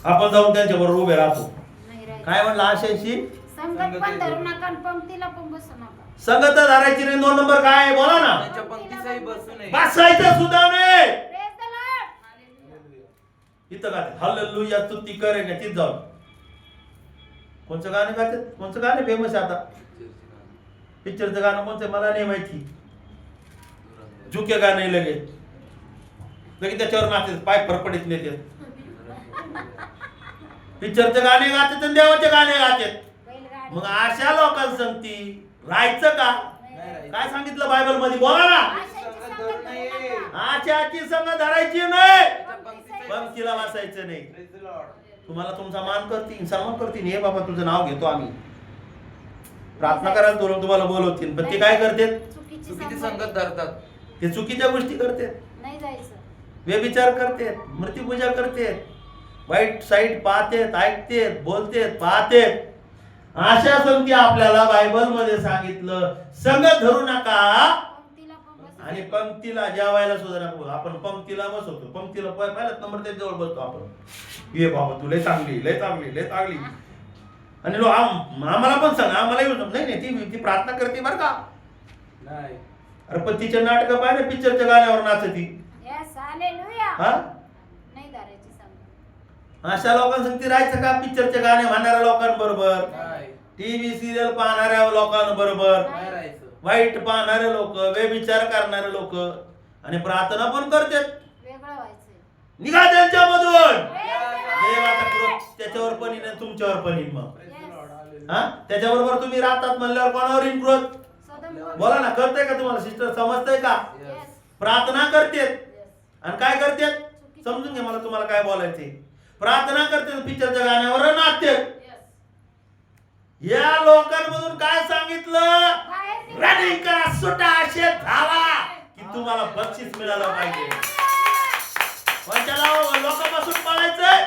आपण जाऊन त्यांच्या बरोबर उभे राहतो. नाही राहायचं. काय म्हणलं? आशांशी संगत पण धरू नका आणि पंक्तीला पण बसू नका. संगत धरायची नाही. 2 नंबर काय आहे? बोला ना. त्यांच्या पंक्तीसही बसू नये. बसायचं सुद्धा नाही. Praise the Lord. इथं गाते हालेलुया स्तुती करेंगे, तिथं जाऊन कोणचं गाणं गातात? कोणचं गाणं फेमस आहे आता? पिक्चरचं गाणं कोणतं मला नाही माहिती. झुके गाणे लगेच त्याच्यावर नाचते, पाय फरफडीत नेते. पिक्चरचे गाणे गातात आणि देवाचे गाणे गातात. बैलगाडी. मग अशा लोकांसंगती राहायचं का? नाही. काय सांगितलं बायबल मध्ये? बोला ना. आशांची संगत संगत धरू धरू नये. नका. आशाची संग धरायची नाही, त्यांच्या पंक्तीसही पंक्तीला वाचायचं नाही. Praise the Lord. तुम्हाला तुमचा मान करतील, सन्मान करतील. हे बाबा तुझं नाव घेतो आम्ही, प्रार्थना करायला तुम्हाला बोलवतील. पण ते काय करतात? चुकीची चुकीची संगत. संगत धरतात. ते चुकीच्या गोष्टी करतात, नाही जायचं. व्यभिचार करतात, मूर्तीपूजा करतात, वाईट साईट पाहतेत, ऐकतेत, बोलतेत, पाहतेत. अशा संगती आपल्याला बायबल मध्ये सांगितलं संगत धरू नका. पंक्तीला पण बसू आणि पंक्तीला जेवायला सुद्धा नको. आपण पंक्तीला बसवतो, पंक्तीला पहिलाच नंबर त्याच्याजवळ बसतो आपण. ये बाबा तू लय चांगली, लय चांगली, लय चांगली. आणि आम्हाला पण सांग, आम्हाला येऊ नाही नाही, ती प्रार्थना करते बरं का. नाही. अरे पण तिचे नाटक पाहिजे, पिक्चरच्या गाण्यावर नाचती. Yes, hallelujah. हा, नाही धरायची संगत. अशा लोकांसाठी राहायचं का? पिक्चरचे गाणे म्हणणाऱ्या लोकांबरोबर, नाही. टीव्ही सिरियल पाहणाऱ्या लोकांबरोबर, नाही राहायचं. वाईट पाहणारे लोक, व्यभिचार करणारे लोक. आणि प्रार्थना पण करतात. वेगळं व्हायचंय. निघा त्यांच्यामधून. Praise देवाचा क्रोध त्याच्यावर पण येईल आणि तुमच्यावर पण येईल. मग Praise the Lord. Hallelujah. हा, त्याच्याबरोबर तुम्ही राहतात म्हणल्यावर कोणावर येईल क्रोध? सदम बोला ना. कळतंय का तुम्हाला सिस्टर? समजतंय का? Yes. प्रार्थना करतेत Yes. आणि काय करतेत? समजून घ्या मला तुम्हाला काय बोलायचंय. प्रार्थना करते, पिक्चरच्या गाण्यावर नाचतेत. Yes. या लोकांमधून काय सांगितलं? बाहेर निघा. रनिंग करा, सुटा असे धावा की तुम्हाला बक्षीस मिळालं पाहिजे. लोकांपासून पळायचंय,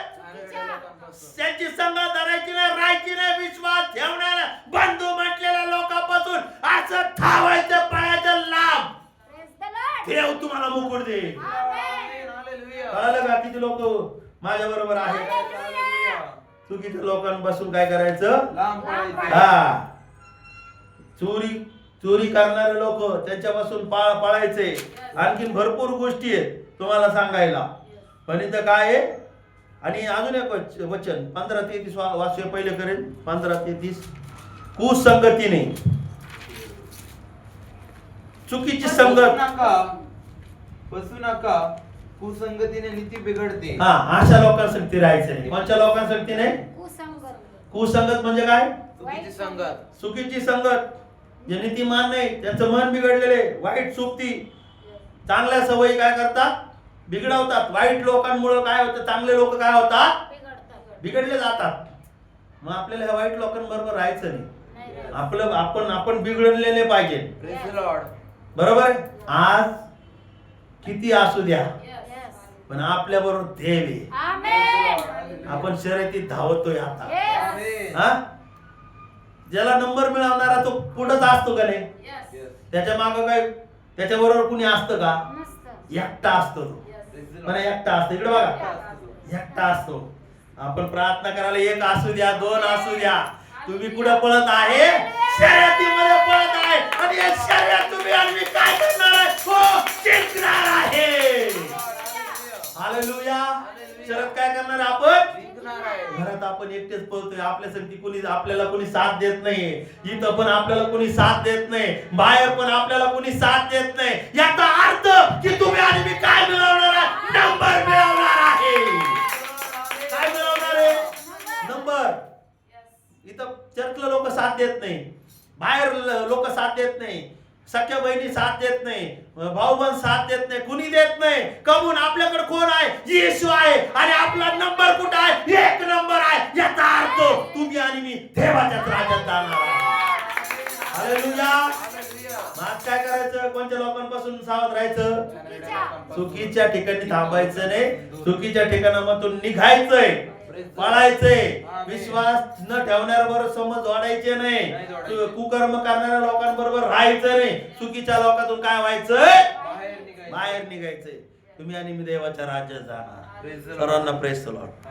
त्यांची संगत धरायची नाही, राहायची नाही, विश्वास ठेवणाऱ्या बंधू म्हटलेल्या लोकांपासून असं धावायचं, पळायचं. लाभ Praise the Lord. देव तुम्हाला मुकुट दे. Amen. हालेलुया. कळालं का किती लोक माझ्या बरोबर आहेत? चुकीच्या लोकांपासून काय करायचं? लांब पळायचं. हा, चोरी करणारे लोक त्यांच्यापासून पळायचे. आणखीन भरपूर गोष्टी आहेत तुम्हाला सांगायला, पण इथं काय आहे? आणि अजून एक वचन 15:33 वाचूया पहिले करेल. 15:33 कुसंगतीने, चुकीची संगत. बसू नका, कुसंगतीने नीती बिघडते. हा, अशा लोकांसाठी राहायचं नाही. कोणत्या लोकांसाठी नाही? कुसंगत. कुसंगत म्हणजे काय? चुकीची संगत. चुकीची संगत, जे नीतिमान नाही, त्यांचं मन बिघडलेले, वाईट सोबती. चांगल्या सवयी काय करतात? बिघडवतात. वाईट लोकांमुळे काय होतं? चांगले लोक काय होतात? बिघडतात. बिघडले जातात. मग आपल्याला ह्या वाईट लोकांबरोबर राहायचं नाही. नाही. आपण बिघडलेले पाहिजे. Praise the Lord. बरोबर आहे? आज किती असू द्या, Yes. पण आपल्या बरोबर देव आहे. Amen. आपण शर्यतीत धावतोय आता. Yes. Amen. हा, ज्याला नंबर मिळवणारा तो पुढंच असतो का नाही? Yes. Yes. त्याच्या मागं काय, त्याच्याबरोबर कुणी असतं का? मस्त. एकटा असतो तो. Praise the पण Lord. एकटा असतो. इकडे बघा, एकटा असतो. आपण प्रार्थना करायला एक असू द्या, दोन असू द्या, तुम्ही कुठे पळत आहे? शर्यतीमध्ये पळत आहे. आणि या शर्यत तुम्ही आणि मी काय करणार आहे? हो, जिंकणार आहे. हालेलुया. शर्यत काय करणार आहे आपण? जिंकणार आहे. घरात आपण एकटेच पळतोय, आपल्याला कोणी साथ देत नाही. इथं पण आपल्याला कोणी साथ देत नाही, बाहेर पण आपल्याला कोणी साथ देत नाही. याचा अर्थ की तुम्ही आणि मी काय मिळवणार आहे? नंबर मिळवणार आहे. काय मिळवणार आहे? नंबर. इथं चर्चला लोक साथ देत नाही, बाहेर लोक साथ देत नाही, सख्या बहिणी साथ देत नाही, भाऊ बंद साथ देत नाही, कुणी देत नाही. कमून आपल्याकडे कोण आहे? येशू आहे. आणि आपला नंबर कुठं आहे? एक नंबर आहे. याचा अर्थ तुम्ही आणि मी देवाच्याच राज्यात जाणार आहे. हालेलुया. आज काय करायचं? कोणत्या लोकांपासून सावध राहायचं? चुकीच्या ठिकाणी थांबायचं नाही, चुकीच्या ठिकाणामधून निघायचंय, पळायचंय. विश्वास न ठेवणाऱ्याबरोबर समज वाढायचे नाही, कुकर्म करणाऱ्या लोकांबरोबर राहायचं नाही. चुकीच्या लोकांतून काय व्हायचंय? बाहेर निघायचंय. तुम्ही आणि मी देवाच्या राज्यात जाणार. Praise the Lord. सर्वांना प्रेस द लॉर्ड.